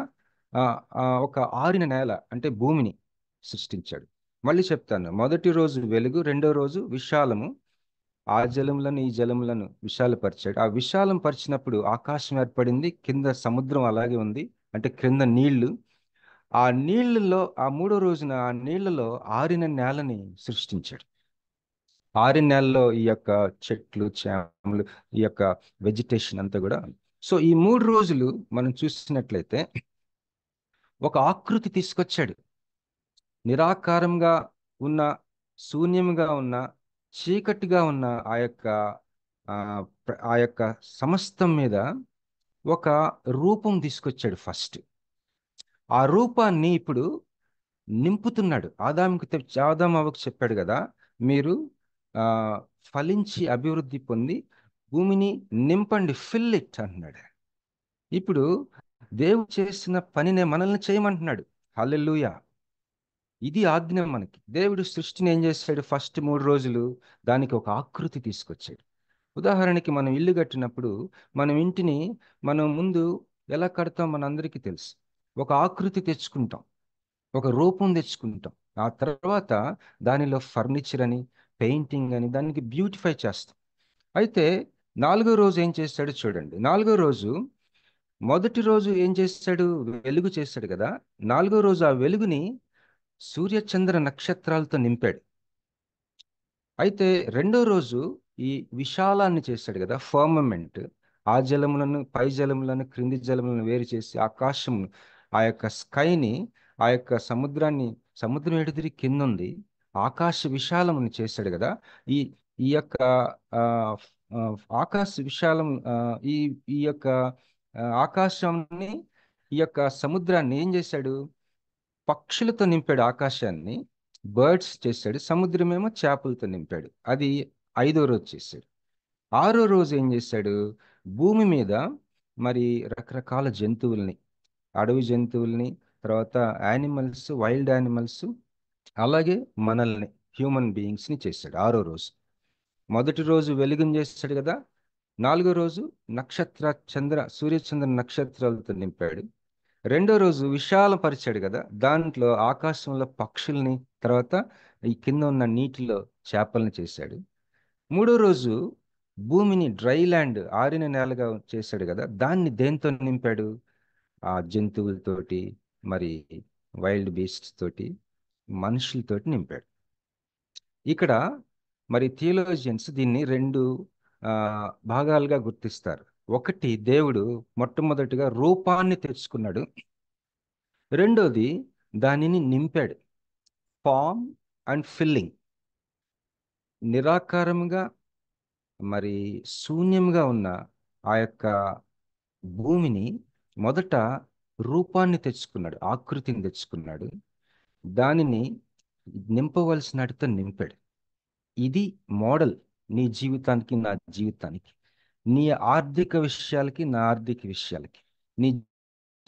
ఒక ఆరిన నేల అంటే భూమిని సృష్టించాడు. మళ్ళీ చెప్తాను, మొదటి రోజు వెలుగు, రెండో రోజు విశాలము, ఆ జలములను ఈ జలములను విశాలపరిచాడు. ఆ విశాలం పరిచినప్పుడు ఆకాశం ఏర్పడింది, కింద సముద్రం అలాగే ఉంది, అంటే క్రింద నీళ్లు. ఆ నీళ్లలో, ఆ మూడో రోజున ఆ నీళ్లలో ఆరిన నేలని సృష్టించాడు. ఆరిన నేలలో ఈ యొక్క చెట్లు, చేమలు, ఈ యొక్క వెజిటేషన్ అంతా కూడా. సో ఈ 3 రోజులు మనం చూసినట్లయితే ఒక ఆకృతి తీసుకొచ్చాడు. నిరాకారంగా ఉన్న, శూన్యంగా ఉన్న, చీకటిగా ఉన్న ఆ యొక్క సమస్తం మీద ఒక రూపం తీసుకొచ్చాడు ఫస్ట్. ఆ రూపాన్ని ఇప్పుడు నింపుతున్నాడు. ఆదాం అవ్వకు చెప్పాడు కదా, మీరు ఆ ఫలించి అభివృద్ధి పొంది భూమిని నింపండి, ఫిల్ ఇట్ అంటున్నాడు. ఇప్పుడు దేవుడు చేసిన పనినే మనల్ని చేయమంటున్నాడు. హల్లెలూయా. ఇది ఆజ్ఞ మనకి. దేవుడు సృష్టిని ఏం చేశాడు? ఫస్ట్ 3 రోజులు దానికి ఒక ఆకృతి తీసుకొచ్చాడు. ఉదాహరణకి మనం ఇల్లు కట్టినప్పుడు మనం ఇంటిని మనం ముందు ఎలా కడతాం మనందరికీ తెలుసు. ఒక ఆకృతి తెచ్చుకుంటాం, ఒక రూపం తెచ్చుకుంటాం. ఆ తర్వాత దానిలో ఫర్నిచర్ అని, పెయింటింగ్ అని దానికి బ్యూటిఫై చేస్తాం. అయితే 4వ రోజు ఏం చేస్తాడు చూడండి. 4వ రోజు, మొదటి రోజు ఏం చేస్తాడు? వెలుగు చేస్తాడు కదా. 4వ రోజు ఆ వెలుగుని సూర్యచంద్ర నక్షత్రాలతో నింపాడు. అయితే 2వ రోజు ఈ విశాలాన్ని చేశాడు కదా, ఫర్మమెంట్. ఆ జలములను, పై జలములను, క్రింది జలములను వేరు చేసి ఆకాశం, ఆ యొక్క స్కైని, ఆ యొక్క సముద్రాన్ని, సముద్రం ఎడుదిరి కింద ఉంది, ఆకాశ విశాలమును చేశాడు కదా. ఈ ఈ యొక్క ఆ, ఆ, ఆకాశ విశాలం, ఈ ఈ యొక్క ఆకాశాన్ని, ఈ యొక్క సముద్రాన్ని ఏం చేశాడు? పక్షులతో నింపాడు ఆకాశాన్ని, బర్డ్స్ చేశాడు. సముద్రమేమో చేపలతో నింపాడు. అది 5వ రోజు చేశాడు. 6వ రోజు ఏం చేశాడు? భూమి మీద మరి రకరకాల జంతువుల్ని, అడవి జంతువుల్ని, తర్వాత యానిమల్స్, వైల్డ్ యానిమల్స్, అలాగే మనల్ని, హ్యూమన్ బీయింగ్స్ని చేశాడు 6వ రోజు. మొదటి రోజు వెలుగుని చేశాడు కదా. 4వ రోజు నక్షత్ర, చంద్ర, సూర్యచంద్ర నక్షత్రాలతో నింపాడు. 2వ రోజు విశాలపరిచాడు కదా, దాంట్లో ఆకాశంలో పక్షుల్ని, తర్వాత ఈ కింద ఉన్న నీటిలో చేపల్ని చేశాడు. 3వ రోజు భూమిని, డ్రై ల్యాండ్, ఆరిన నేలగా చేశాడు కదా, దాన్ని దేంతో నింపాడు? ఆ జంతువులతోటి, మరి వైల్డ్ బీస్ట్స్ తోటి, మనుషులతోటి నింపాడు. ఇక్కడ మరి థియోలోజియన్స్ దీన్ని 2 ఆ, భాగాలుగా గుర్తిస్తారు. ఒకటి, దేవుడు మొట్టమొదటిగా రూపాన్ని తెచ్చుకున్నాడు. రెండోది, దానిని నింపాడు. Form and filling. నిరాకారముగా మరి శూన్యంగా ఉన్న ఆ యొక్క భూమిని మొదట రూపాన్ని తెచ్చుకున్నాడు, ఆకృతిని తెచ్చుకున్నాడు. దానిని నింపవలసిన వాటితో నింపాడు. ఇది మోడల్ నీ జీవితానికి, నా జీవితానికి, నీ ఆర్థిక విషయాలకి, నా ఆర్థిక విషయాలకి. నీ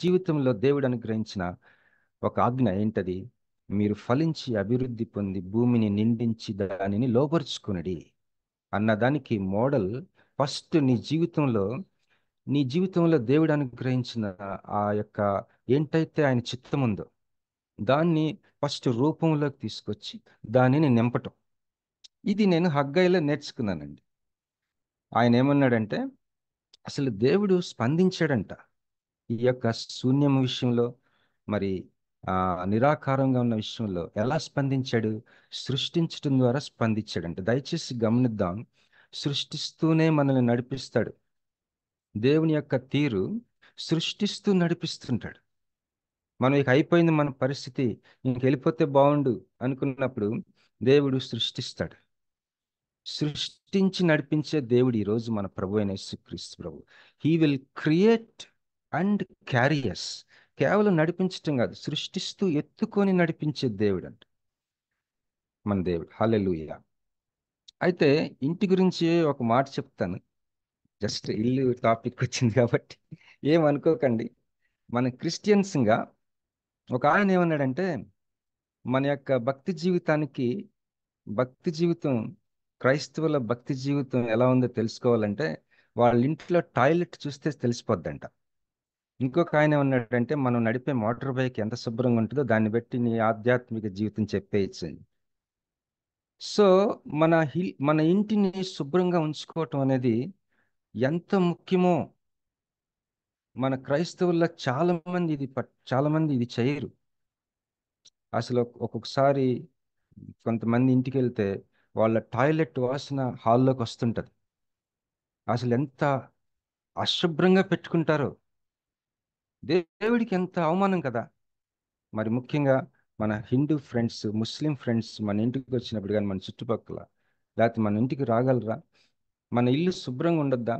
జీవితంలో దేవుడు అనుగ్రహించిన ఒక ఆజ్ఞ ఏంటది? మీరు ఫలించి అభివృద్ధి పొంది భూమిని నిండించి దానిని లోపరుచుకునడి అన్నదానికి మోడల్. ఫస్ట్ నీ జీవితంలో దేవుడు అనుగ్రహించిన ఆ యొక్క ఏంటైతే ఆయన చిత్తం ఉందో దాన్ని ఫస్ట్ రూపంలోకి తీసుకొచ్చి దానిని నింపటం. ఇది నేను హగ్గయిలో నేర్చుకున్నానండి. ఆయన ఏమన్నాడంటే, అసలు దేవుడు స్పందించాడంట ఈ యొక్క శూన్యం విషయంలో, మరి ఆ నిరాకారంగా ఉన్న విషయంలో. ఎలా స్పందించాడు? సృష్టించడం ద్వారా స్పందించాడంట. దయచేసి గమనిద్దాం. సృష్టిస్తూనే మనల్ని నడిపిస్తాడు. దేవుని యొక్క తీరు సృష్టిస్తూ నడిపిస్తుంటాడు. మనం ఇక అయిపోయింది మన పరిస్థితి, ఇంక వెళ్ళిపోతే బాగుండు అనుకున్నప్పుడు దేవుడు సృష్టిస్తాడు. సృష్టించి నడిపించే దేవుడు ఈరోజు మన ప్రభు అయిన యేసుక్రీస్తు ప్రభు. He will create and carries. కేవలం నడిపించటం కాదు, సృష్టిస్తూ ఎత్తుకొని నడిపించే దేవుడు అంట మన దేవుడు. హల్లెలూయా. అయితే ఇంటి గురించి ఒక మాట చెప్తాను. జస్ట్ ఇల్లు టాపిక్ వచ్చింది కాబట్టి ఏమనుకోకండి. మన క్రిస్టియన్స్గా ఒక ఆయన ఏమన్నాడంటే, మన యొక్క భక్తి జీవితం, క్రైస్తవుల భక్తి జీవితం ఎలా ఉందో తెలుసుకోవాలంటే వాళ్ళ ఇంట్లో టాయిలెట్ చూస్తే తెలిసిపోద్దంట. ఇంకొక ఆయన ఏమన్నాడంటే, మనం నడిపే మోటార్ బైక్ ఎంత శుభ్రంగా ఉంటుందో దాన్ని బట్టి నీ ఆధ్యాత్మిక జీవితం చెప్పేయచ్చు అని. సో మన ఇంటిని శుభ్రంగా ఉంచుకోవటం అనేది ఎంత ముఖ్యమో మన క్రైస్తవుల్లో చాలా మంది ఇది చేయరు. అసలు ఒక్కొక్కసారి కొంతమంది ఇంటికి వెళ్తే వాళ్ళ టాయిలెట్ వాసన హాల్లోకి వస్తుంటది. అసలు ఎంత అశుభ్రంగా పెట్టుకుంటారో. దేవుడికి ఎంత అవమానం కదా. మరి ముఖ్యంగా మన హిందూ ఫ్రెండ్స్, ముస్లిం ఫ్రెండ్స్ మన ఇంటికి వచ్చినప్పుడు కానీ, మన చుట్టుపక్కల, లేకపోతే మన ఇంటికి రాగలరా? మన ఇల్లు శుభ్రంగా ఉండొద్దా?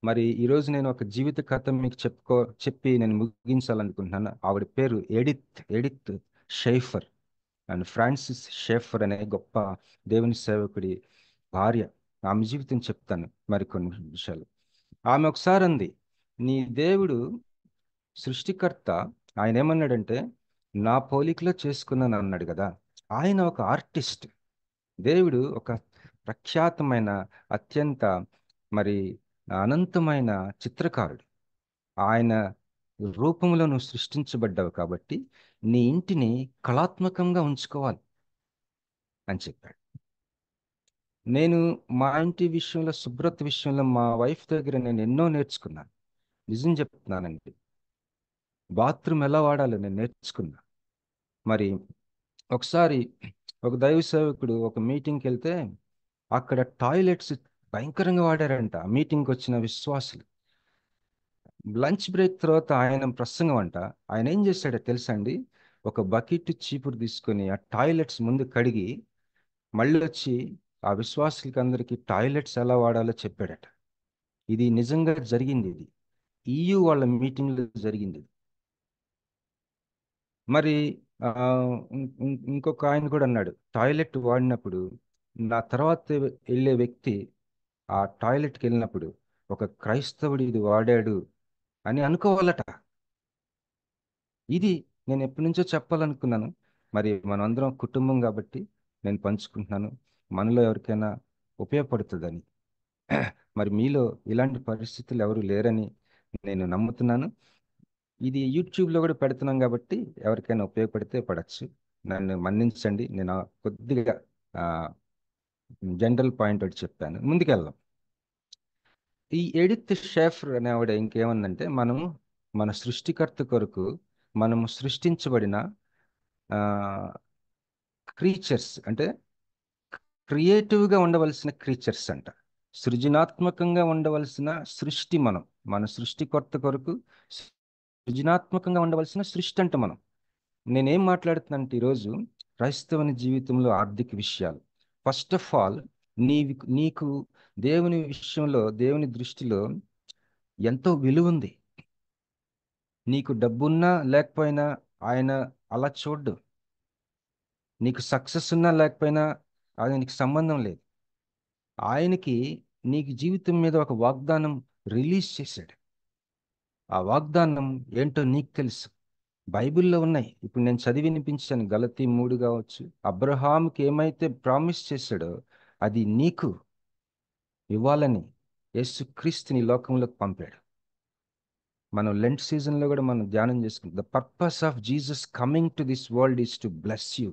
మరి ఈరోజు నేను ఒక జీవిత కథ మీకు చెప్పి నేను ముగించాలనుకుంటున్నాను. ఆవిడ పేరు Edith Schaeffer and Francis Schaeffer అనే గొప్ప దేవుని సేవకుడి భార్య. ఆమె జీవితం చెప్తాను మరికొన్ని విషయాలు. ఆమె ఒకసారి అంది, నీ దేవుడు సృష్టికర్త ఆయన ఏమన్నాడంటే, నా పోలికలో చేసుకున్నాను అన్నాడు కదా. ఆయన ఒక ఆర్టిస్ట్. దేవుడు ఒక ప్రఖ్యాతమైన, అత్యంత మరి అనంతమైన చిత్రకారుడు. ఆయన రూపంలో నువ్వు సృష్టించబడ్డావు కాబట్టి నీ ఇంటిని కళాత్మకంగా ఉంచుకోవాలి అని చెప్పాడు. నేను మా ఇంటి విషయంలో, శుభ్రత విషయంలో మా వైఫ్ దగ్గర నేను ఎన్నో నేర్చుకున్నాను. నిజం చెప్తున్నానండి. బాత్రూమ్ ఎలా వాడాలో నేను నేర్చుకున్నా. మరి ఒకసారి ఒక దైవ సేవకుడు ఒక మీటింగ్కి వెళ్తే అక్కడ టాయిలెట్స్ భయంకరంగా వాడారంట మీటింగ్కి వచ్చిన విశ్వాసులు. లంచ్ బ్రేక్ తర్వాత ఆయన ప్రసంగం అంట. ఆయన ఏం చేశాడో తెలుసా అండి? ఒక బకెట్ చీపురు తీసుకొని ఆ టాయిలెట్స్ ముందు కడిగి మళ్ళీ వచ్చి ఆ విశ్వాసులకి అందరికీ టాయిలెట్స్ ఎలా వాడాలో చెప్పాడట. ఇది నిజంగా జరిగింది. ఇది EU వాళ్ళ మీటింగ్లో జరిగింది. మరి ఆ, ఇంకొక ఆయన కూడా అన్నాడు, టాయిలెట్ వాడినప్పుడు నా తర్వాత వెళ్ళే వ్యక్తి ఆ టాయిలెట్కి వెళ్ళినప్పుడు ఒక క్రైస్తవుడు ఇది వాడాడు అని అనుకోవాలట. ఇది నేను ఎప్పటి నుంచో చెప్పాలనుకున్నాను. మరి మనందరం కుటుంబం కాబట్టి నేను పంచుకుంటున్నాను, మనలో ఎవరికైనా ఉపయోగపడుతుందని. మరి మీలో ఇలాంటి పరిస్థితులు ఎవరు లేరని నేను నమ్ముతున్నాను. ఇది యూట్యూబ్లో కూడా పెడుతున్నాం కాబట్టి ఎవరికైనా ఉపయోగపడితే పడచ్చు. నన్ను మన్నించండి, నేను కొద్దిగా జనరల్ పాయింట్ ఒకటి చెప్పాను. ముందుకెళ్దాం. ఈ ఎడిత్ షేఫర్ అనే ఆవిడ ఇంకేమందంటే, మనము మన సృష్టికర్త కొరకు మనము సృష్టించబడిన క్రీచర్స్, అంటే క్రియేటివ్గా ఉండవలసిన క్రీచర్స్ అంట. సృజనాత్మకంగా ఉండవలసిన సృష్టి మనం. మన సృష్టికర్త కొరకు సృజనాత్మకంగా ఉండవలసిన సృష్టి అంట మనం. నేనేం మాట్లాడుతున్నానంటే ఈరోజు క్రైస్తవుని జీవితంలో ఆర్థిక విషయాలు. ఫస్ట్ ఆఫ్ ఆల్, నీకు దేవుని విషయంలో, దేవుని దృష్టిలో ఎంతో విలువ ఉంది. నీకు డబ్బున్నా లేకపోయినా ఆయన అలా చూడ్డు. నీకు సక్సెస్ ఉన్నా లేకపోయినా అది నీకు సంబంధం లేదు. ఆయనకి నీకు జీవితం మీద ఒక వాగ్దానం రిలీజ్ చేశాడు. ఆ వాగ్దానం ఏంటో నీకు తెలుసు. బైబిల్లో ఉన్నాయి. ఇప్పుడు నేను చదివి వినిపించాను. గలతీ 3 కావచ్చు. అబ్రహాముకి ఏమైతే ప్రామిస్ చేశాడో అది నీకు ఇవ్వాలని యేసుక్రీస్తుని లోకంలోకి పంపాడు. మనం లెంట్ సీజన్లో కూడా మనం ధ్యానం చేసుకుంటాం. The purpose of Jesus coming to this world is to bless you.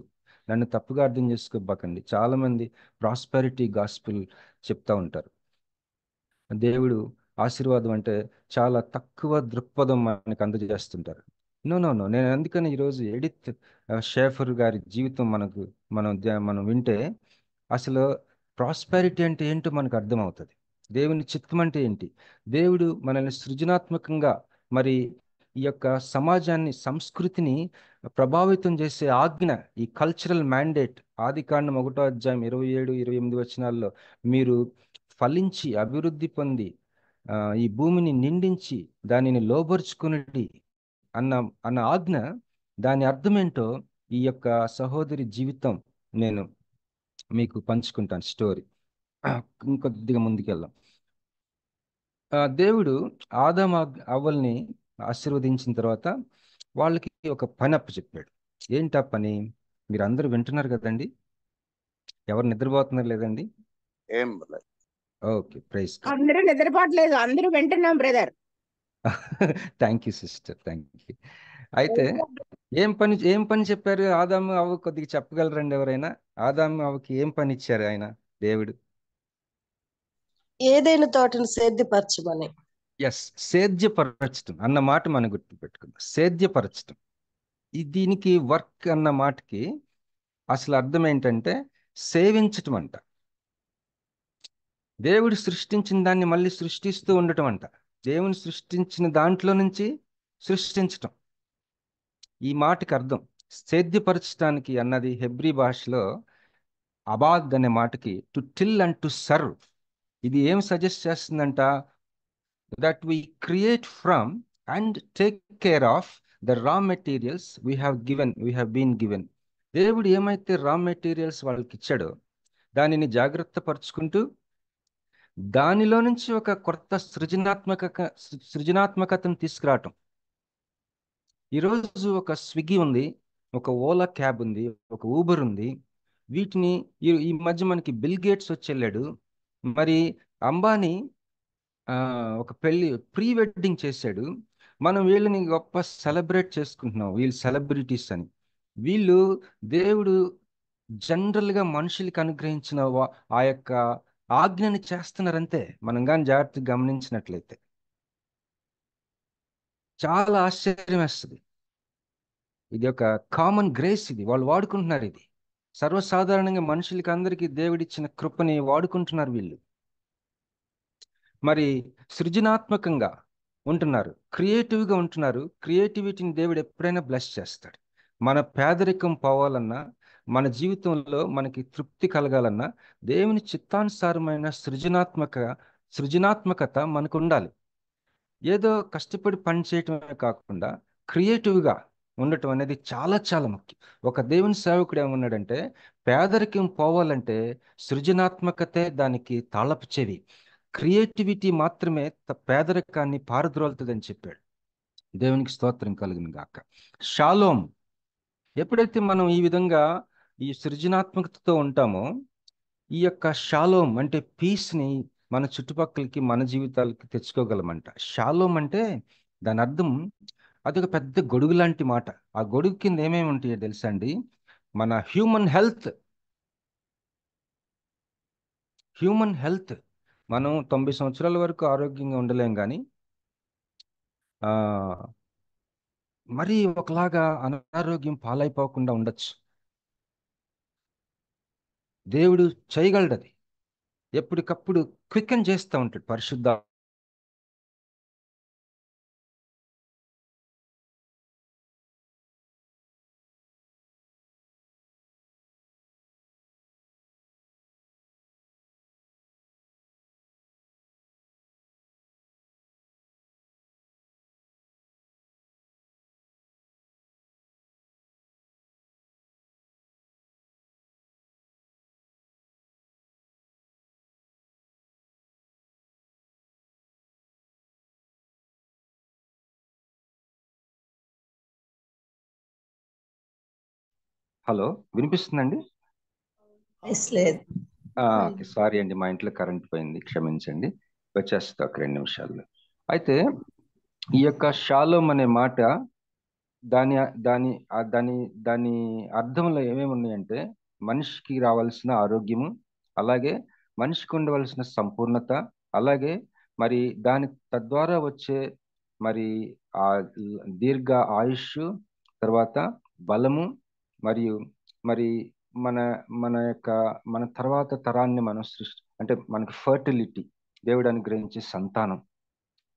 నన్ను తప్పుగా అర్థం చేసుకోబాకండి. చాలామంది ప్రాస్పెరిటీ గాస్పుల్ చెప్తా ఉంటారు. దేవుడు ఆశీర్వాదం అంటే చాలా తక్కువ దృక్పథం మనకు అందజేస్తుంటారు. నో నో నో, నేను అందుకని ఈరోజు ఎడిత్ షేఫర్ గారి జీవితం మనం వింటే అసలు ప్రాస్పెరిటీ అంటే ఏంటో మనకు అర్థమవుతుంది. దేవుని చిత్తం అంటే ఏంటి? దేవుడు మనల్ని సృజనాత్మకంగా, మరి ఈ యొక్క సమాజాన్ని, సంస్కృతిని ప్రభావితం చేసే ఆజ్ఞ, ఈ కల్చరల్ మ్యాండేట్, ఆదికాండం 1వ అధ్యాయం 27-28 వచనాల్లో మీరు ఫలించి అభివృద్ధి పొంది ఈ భూమిని నిండించి దానిని లోబరుచుకుని అన్న అన్న ఆజ్ఞ, దాని అర్థం ఏంటో ఈ యొక్క సహోదరి జీవితం నేను మీకు పంచుకుంటాను స్టోరీ. ఇంకొద్దిగా ముందుకెళ్దాం. దేవుడు ఆదాము అవ్వల్ని ఆశీర్వదించిన తర్వాత వాళ్ళకి ఒక పని అప్పచెప్పాడు. ఏంటి ఆ పని? మీరు అందరూ వింటున్నారు కదండి? ఎవరు నిద్రపోతున్నారు లేదండి? ఏం ఓకే, ప్రైజ్. అందరూ నిద్రపోవట్లేదు, అందరూ వింటున్నాం brother. Thank you sister, thank you. అయితే ఏం పని చెప్పారు ఆదాము అవ్వ? కొద్దిగా చెప్పగలరండి ఎవరైనా? ఆదాము అవ్వకి ఏం పని ఇచ్చారు ఆయన దేవుడు? ఏదైనా తోటను సేద్యపరచమని. ఎస్, సేద్యపరచటం అన్న మాట మనం గుర్తుపెట్టుకుందాం. సేద్యపరచటం. దీనికి వర్క్ అన్న మాటకి అసలు అర్థం ఏంటంటే సేవించటం అంట. దేవుడు సృష్టించిన దాన్ని మళ్ళీ సృష్టిస్తూ ఉండటం అంట. దేవుని సృష్టించిన దాంట్లో నుంచి సృష్టించటం. ఈ మాటకి అర్థం సేద్యపరచడానికి అన్నది హెబ్రీ భాషలో అబాద్ అనే మాటకి to till and to serve. ఇది ఏం సజెస్ట్ చేస్తుందంట? That we create from and take care of the raw materials we have been given. దేవుడు ఏమైతే రా మెటీరియల్స్ వాళ్ళకి ఇచ్చాడో దానిని జాగ్రత్త పరుచుకుంటూ దానిలో నుంచి ఒక కొత్త సృజనాత్మకతను తీసుకురావటం. ఈరోజు ఒక స్విగ్గీ ఉంది, ఒక ఓలా క్యాబ్ ఉంది, ఒక ఊబర్ ఉంది. వీటిని ఈ మధ్య మనకి బిల్ గేట్స్ వచ్చి వెళ్ళాడు. మరి అంబానీ ఒక పెళ్లి ప్రీ వెడ్డింగ్ చేశాడు. మనం వీళ్ళని గొప్ప సెలబ్రేట్ చేసుకుంటున్నాం, వీళ్ళు సెలబ్రిటీస్ అని. వీళ్ళు దేవుడు జనరల్గా మనుషులకి అనుగ్రహించిన ఆ యొక్క ఆజ్ఞని చేస్తున్నారంతే. మనం కానీ జాగ్రత్తగా గమనించినట్లయితే చాలా ఆశ్చర్యం వేస్తుంది. ఇది ఒక కామన్ గ్రేస్, ఇది వాళ్ళు వాడుకుంటున్నారు. ఇది సర్వసాధారణంగా మనుషులకి అందరికీ దేవుడిచ్చిన కృపని వాడుకుంటున్నారు వీళ్ళు. మరి సృజనాత్మకంగా ఉంటున్నారు, క్రియేటివ్గా ఉంటున్నారు. క్రియేటివిటీని దేవుడు ఎప్పుడైనా బ్లెస్ చేస్తాడు. మన పేదరికం పోవాలన్నా, మన జీవితంలో మనకి తృప్తి కలగాలన్నా దేవుని చిత్తానుసారమైన సృజనాత్మకత మనకు ఉండాలి. ఏదో కష్టపడి పని చేయటమే కాకుండా క్రియేటివ్గా ఉండటం అనేది చాలా చాలా ముఖ్యం. ఒక దేవుని సేవకుడు ఏమన్నాడంటే, పేదరికం పోవాలంటే సృజనాత్మకతే దానికి తాళపు చెవి, క్రియేటివిటీ మాత్రమే పేదరికాన్ని పారద్రోలుతుందని చెప్పాడు. దేవునికి స్తోత్రం కలుగును గాక. షాలోమ్. ఎప్పుడైతే మనం ఈ విధంగా ఈ సృజనాత్మకతతో ఉంటామో, ఈ యొక్క షాలోమ్ అంటే పీస్ని మన చుట్టుపక్కలకి, మన జీవితాలకి తెచ్చుకోగలమంట. షాలోమ్ అంటే దాని అర్థం, అది ఒక పెద్ద గొడుగు లాంటి మాట. ఆ గొడుగు కింద ఏమేమి ఉంటాయో తెలుసా అండి? మన హ్యూమన్ హెల్త్. మనం 90 సంవత్సరాల వరకు ఆరోగ్యంగా ఉండలేం, కానీ మరీ ఒకలాగా అనారోగ్యం పాలైపోకుండా ఉండొచ్చు. దేవుడు చేయగలడు అది. ఎప్పటికప్పుడు క్విక్కన్ చేస్తూ ఉంటాడు పరిశుద్ధ. హలో, వినిపిస్తుందండి? లేదు. ఓకే, సారీ అండి, మా ఇంట్లో కరెంట్ పోయింది, క్షమించండి. వచ్చేస్తా ఒక 2 నిమిషాల్లో. అయితే ఈ యొక్క షాలోమ్ అనే మాట, దాని దాని దాని దాని అర్థంలో ఏమేమి ఉన్నాయంటే, మనిషికి రావాల్సిన ఆరోగ్యము, అలాగే మనిషికి ఉండవలసిన సంపూర్ణత, అలాగే మరి దాని తద్వారా వచ్చే మరి ఆ దీర్ఘ ఆయుష్, తర్వాత బలము, మరియు మరి మన మన యొక్క మన తర్వాత తరాన్ని మనం అంటే మనకి ఫర్టిలిటీ, దేవుడు అనుగ్రహించే సంతానం,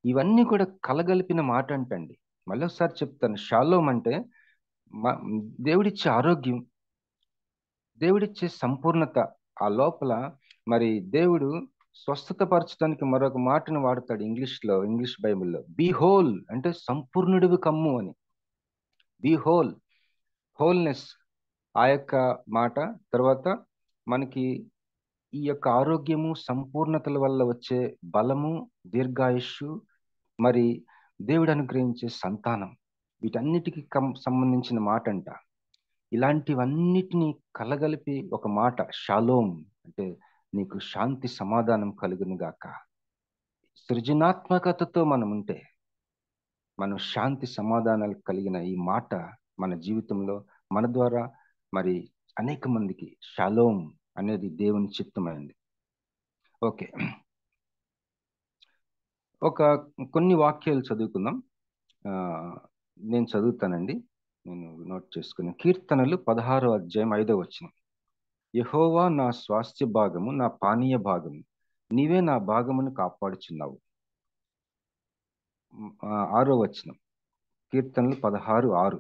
ఇవన్నీ కూడా కలగలిపిన మాట అంటండి. మళ్ళీ ఒకసారి చెప్తాను. షాలోమ్ అంటే దేవుడిచ్చే ఆరోగ్యం, దేవుడిచ్చే సంపూర్ణత. ఆ లోపల మరి దేవుడు స్వస్థత పరచడానికి మరొక మాటను వాడతాడు ఇంగ్లీష్ బైబిల్లో. బీ హోల్ అంటే సంపూర్ణుడివి కమ్ము అని. బీ హోల్నెస్, ఆ యొక్క మాట. తర్వాత మనకి ఈ యొక్క ఆరోగ్యము, సంపూర్ణతల వల్ల వచ్చే బలము, దీర్ఘాయుష్షు, మరి దేవుడు అనుగ్రహించే సంతానం, వీటన్నిటికీ సంబంధించిన మాట అంట. ఇలాంటివన్నిటినీ కలగలిపి ఒక మాట షాలోమ్ అంటే, నీకు శాంతి సమాధానం కలుగును గాక. సృజనాత్మకతతో మనం ఉంటే మనం శాంతి సమాధానాలు కలిగిన ఈ మాట మన జీవితంలో, మన ద్వారా మరి అనేక మందికి షాలోమ్ అనేది దేవుని చిత్తమైంది. ఓకే, కొన్ని వాక్యాలు చదువుకుందాం. నేను చదువుతానండి, నేను నోట్ చేసుకుని. కీర్తనలు 16వ అధ్యాయం 5వ వచనం. యెహోవా నా స్వాస్థ్య భాగము, నా పానీయ భాగము, నీవే నా భాగమును కాపాడుచున్నావు. 6వ వచనం, కీర్తనలు 16:6.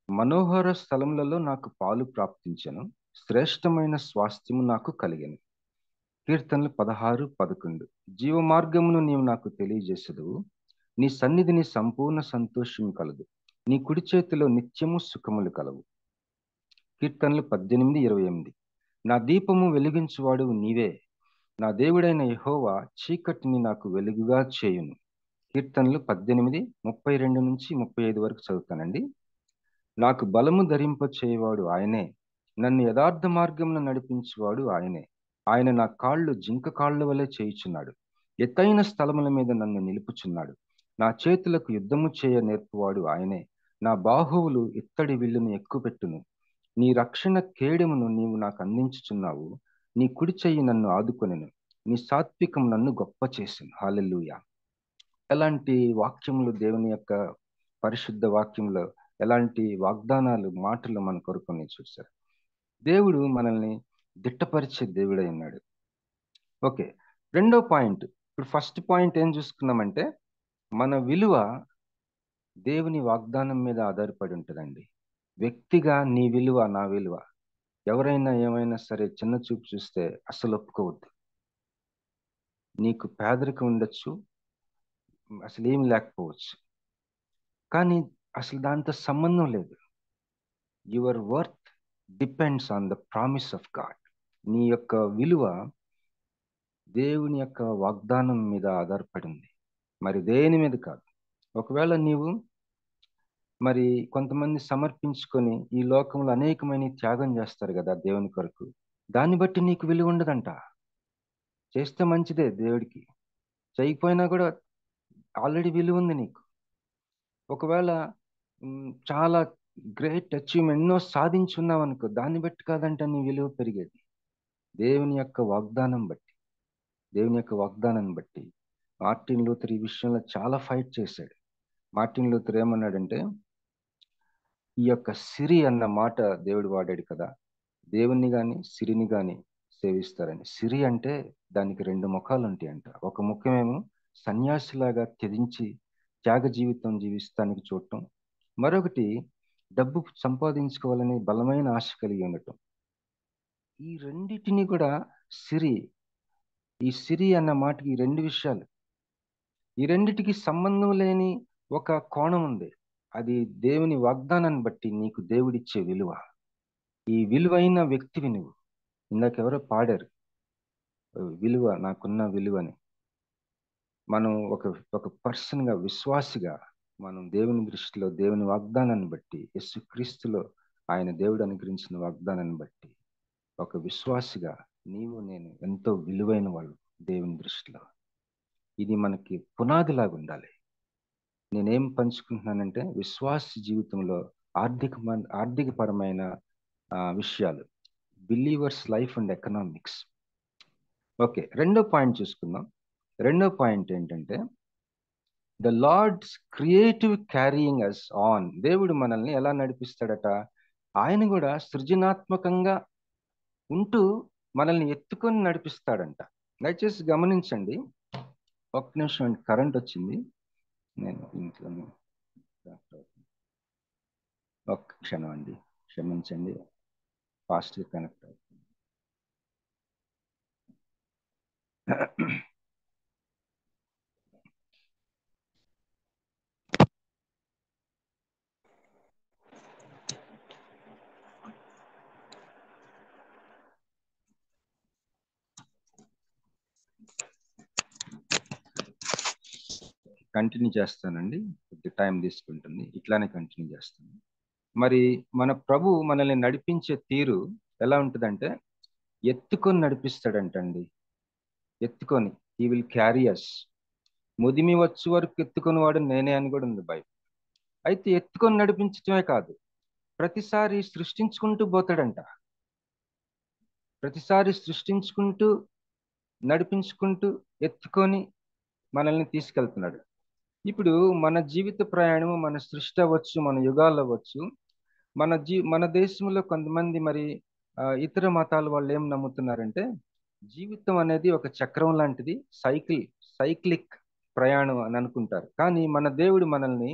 మనోహర స్థలములలో నాకు పాలు ప్రాప్తించెను, శ్రేష్టమైన స్వాస్థ్యము నాకు కలిగెను. కీర్తనలు 16:11. జీవ మార్గమును నీవు నాకు తెలియజేసెదవు, నీ సన్నిధిని సంపూర్ణ సంతోషము కలదు, నీ కుడి చేతిలో నిత్యము సుఖములు కలవు. కీర్తనలు 18:28. నా దీపము వెలిగించువాడు నీవే, నా దేవుడైన యెహోవా చీకటిని నాకు వెలుగుగా చేయును. కీర్తనలు 18:32 నుంచి 35 వరకు చదువుతానండి. నాకు బలము ధరింప చేయవాడు ఆయనే. నన్ను యథార్థ మార్గమున నడిపించువాడు ఆయనే. ఆయన నా కాళ్ళు జింక కాళ్ళ వలె చేయుచున్నాడు. ఎత్తైన స్థలముల మీద నన్ను నిలుపుచున్నాడు. నా చేతులకు యుద్ధము చేయ నేర్పువాడు ఆయనే. నా బాహువులు ఇత్తడి విల్లును ఎక్కుపెట్టును. నీ రక్షణ కేడెమును నీవు నాకు అందించుచున్నావు. నీ కుడి చెయ్యి నన్ను ఆదుకొనెను. నీ సాత్వికం నన్ను గొప్ప చేసింది. హల్లెలూయా. ఎలాంటి వాక్యములు దేవుని యొక్క పరిశుద్ధ వాక్యంలో ఎలాంటి వాగ్దానాలు మాటలు మన కొరకు చూశారు. దేవుడు మనల్ని దిట్టపరిచే దేవుడై ఉన్నాడు. ఓకే, రెండో పాయింట్. ఇప్పుడు ఫస్ట్ పాయింట్ ఏం చూసుకున్నామంటే మన విలువ దేవుని వాగ్దానం మీద ఆధారపడి ఉంటుందండి. వ్యక్తిగా నీ విలువ, నా విలువ, ఎవరైనా ఏమైనా సరే చిన్న చూపు చూస్తే అసలు ఒప్పుకోవద్దు. నీకు పేదరికం ఉండొచ్చు, అసలు ఏమి లేకపోవచ్చు, కానీ అసలు దాంతో సంబంధం లేదు. Your worth depends on the promise of God. నీ యొక్క విలువ దేవుని యొక్క వాగ్దానం మీద ఆధారపడింది, మరి దేని మీద కాదు. ఒకవేళ నీవు మరి కొంతమంది సమర్పించుకొని ఈ లోకంలో అనేకమైన త్యాగం చేస్తారు కదా దేవుని కొరకు, దాన్ని బట్టి నీకు విలువ ఉండదంట. చేస్తే మంచిదే దేవుడికి, చేయకపోయినా కూడా ఆల్రెడీ విలువ ఉంది నీకు. ఒకవేళ చాలా గ్రేట్ అచీవ్మెంట్ ఎన్నో సాధించున్నావు అనుకో, దాన్ని బట్టి కాదంట నీ విలువ పెరిగేది, దేవుని యొక్క వాగ్దానం బట్టి. దేవుని యొక్క వాగ్దానాన్ని బట్టి మార్టిన్ లూథర్ ఈ విషయంలో చాలా ఫైట్ చేశాడు. మార్టిన్ లూథర్ ఏమన్నాడంటే, ఈ యొక్క సిరి అన్న మాట దేవుడు వాడాడు కదా, దేవుణ్ణి కానీ సిరిని కానీ సేవిస్తారని. సిరి అంటే దానికి రెండు ముఖాలు ఉంటాయి అంట. ఒక ముఖమేమో సన్యాసిలాగా త్యజించి త్యాగ జీవితం జీవిస్తానికి చూడటం, మరొకటి డబ్బు సంపాదించుకోవాలని బలమైన ఆశ కలిగి ఉండటం. ఈ రెండిటిని కూడా సిరి, ఈ సిరి అన్న మాటకి ఈ రెండు విషయాలు, ఈ రెండిటికి సంబంధం లేని ఒక కోణం ఉంది. అది దేవుని వాగ్దానాన్ని బట్టి నీకు దేవుడిచ్చే విలువ. ఈ విలువైన వ్యక్తివి నువ్వు. ఇందాక ఎవరో పాడారు విలువ, నాకున్న విలువని. మనం ఒక పర్సన్గా, విశ్వాసిగా మనం దేవుని దృష్టిలో దేవుని వాగ్దానాన్ని బట్టి, యేసుక్రీస్తులో ఆయన దేవుడు అనుగ్రహించిన వాగ్దానాన్ని బట్టి ఒక విశ్వాసిగా నీవు నేను ఎంతో విలువైన వాళ్ళు దేవుని దృష్టిలో. ఇది మనకి పునాదిలాగా ఉండాలి. నేనేం పంచుకుంటున్నానంటే విశ్వాస జీవితంలో ఆర్థికపరమైన విషయాలు, believers life and economics. Okay, రెండో పాయింట్ చూసుకుందాం. రెండో పాయింట్ ఏంటంటే the Lord's creative carrying us on. దేవుడు మనల్ని ఎలా నడిపిస్తాడట, ఆయన కూడా సృజనాత్మకంగా ఉంటూ మనల్ని ఎత్తుకొని నడిపిస్తాడంట. దయచేసి గమనించండి. ఒక్క నిమిషం, కరెంట్ వచ్చింది, నేను ఇంట్లో ఒక్క క్షణం అండి, క్షమించండి, ఫాస్ట్గా కనెక్ట్ అవుతుంది. కంటిన్యూ చేస్తానండి, కొద్ది టైం తీసుకుంటుంది, ఇట్లానే కంటిన్యూ చేస్తాను. మరి మన ప్రభు మనల్ని నడిపించే తీరు ఎలా ఉంటుందంటే ఎత్తుకొని నడిపిస్తాడంటండి. ఎత్తుకొని, హీ విల్ క్యారీ అస్. ముదిమి వచ్చే వరకు ఎత్తుకొని వాడు నేనే అని కూడా ఉంది బైబిల్. అయితే ఎత్తుకొని నడిపించడమే కాదు, ప్రతిసారి సృష్టించుకుంటూ పోతాడంట. ప్రతిసారి సృష్టించుకుంటూ, నడిపించుకుంటూ, ఎత్తుకొని మనల్ని తీసుకెళ్తున్నాడు. ఇప్పుడు మన జీవిత ప్రయాణము, మన సృష్టి అవ్వచ్చు, మన యుగాలు అవ్వచ్చు, మన దేశంలో కొంతమంది మరి ఇతర మతాల వాళ్ళు ఏం నమ్ముతున్నారంటే జీవితం అనేది ఒక చక్రం లాంటిది, సైక్లిక్ ప్రయాణం అని అనుకుంటారు. కానీ మన దేవుడు మనల్ని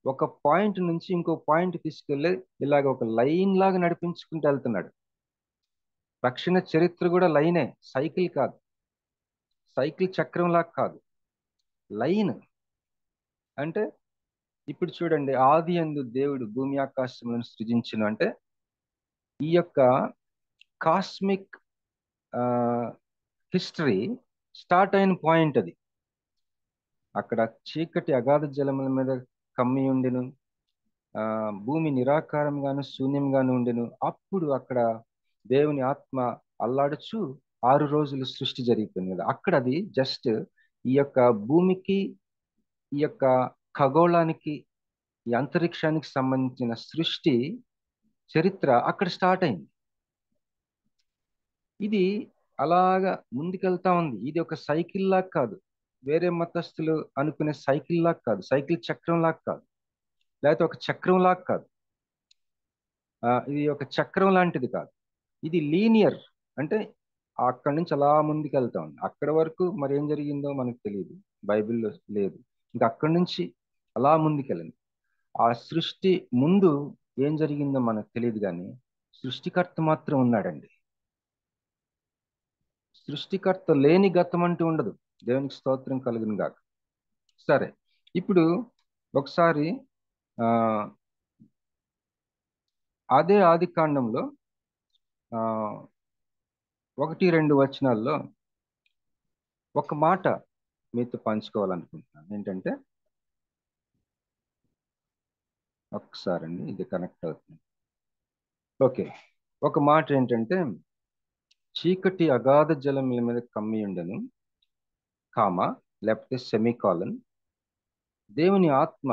ఒక పాయింట్ నుంచి ఇంకో పాయింట్ తీసుకెళ్ళి ఇలాగ ఒక లైన్ లాగా నడిపించుకుంటూ వెళ్తున్నాడు. రక్షణ చరిత్ర కూడా లైనే, సైకిల్ కాదు, సైకిల్ చక్రం లాగా కాదు, లైన్. అంటే ఇప్పుడు చూడండి, ఆది యందు దేవుడు భూమి ఆకాశములను సృజించును అంటే ఈ యొక్క కాస్మిక్ హిస్టరీ స్టార్ట్ అయిన పాయింట్ అది. అక్కడ చీకటి అగాధ జలముల మీద కమ్మి ఉండెను, భూమి నిరాకారంగాను శూన్యంగాను ఉండెను. అప్పుడు అక్కడ దేవుని ఆత్మ అల్లాడుచు 6 రోజులు సృష్టి జరిగిపోయింది కదా. అక్కడ అది జస్ట్ ఈ యొక్క భూమికి, ఈ యొక్క ఖగోళానికి, ఈ అంతరిక్షానికి సంబంధించిన సృష్టి చరిత్ర అక్కడ స్టార్ట్ అయింది. ఇది అలాగా ముందుకెళ్తా ఉంది. ఇది ఒక సైకిల్ లాగా కాదు, వేరే మతస్థులు అనుకునే సైకిల్ లాగా కాదు, సైకిల్ చక్రం లాగా కాదు, లేకపోతే ఒక చక్రం లాగా కాదు. ఇది ఒక చక్రం లాంటిది కాదు. ఇది లీనియర్, అంటే అక్కడి నుంచి అలా ముందుకెళ్తా ఉంది. అక్కడి వరకు మరి ఏం జరిగిందో మనకు తెలియదు, బైబిల్లో లేదు. ఇంకా అక్కడి నుంచి అలా ముందుకెళ్ళింది. ఆ సృష్టి ముందు ఏం జరిగిందో మనకు తెలియదు, కానీ సృష్టికర్త మాత్రం ఉన్నాడండి. సృష్టికర్త లేని గతం అంటూ ఉండదు. దేవునికి స్తోత్రం కలుగును గాక. సరే, ఇప్పుడు ఒకసారి ఆ అదే ఆది కాండంలో 1-2 వచనాల్లో ఒక మాట మీతో పంచుకోవాలనుకుంటున్నాను. ఏంటంటే, ఒకసారండి ఇది కనెక్ట్ అవుతుంది. ఓకే, ఒక మాట ఏంటంటే, చీకటి అగాధ జలముల మీద కమ్మి ఉండెను, కామా లేకపోతే సెమీకాలన్, దేవుని ఆత్మ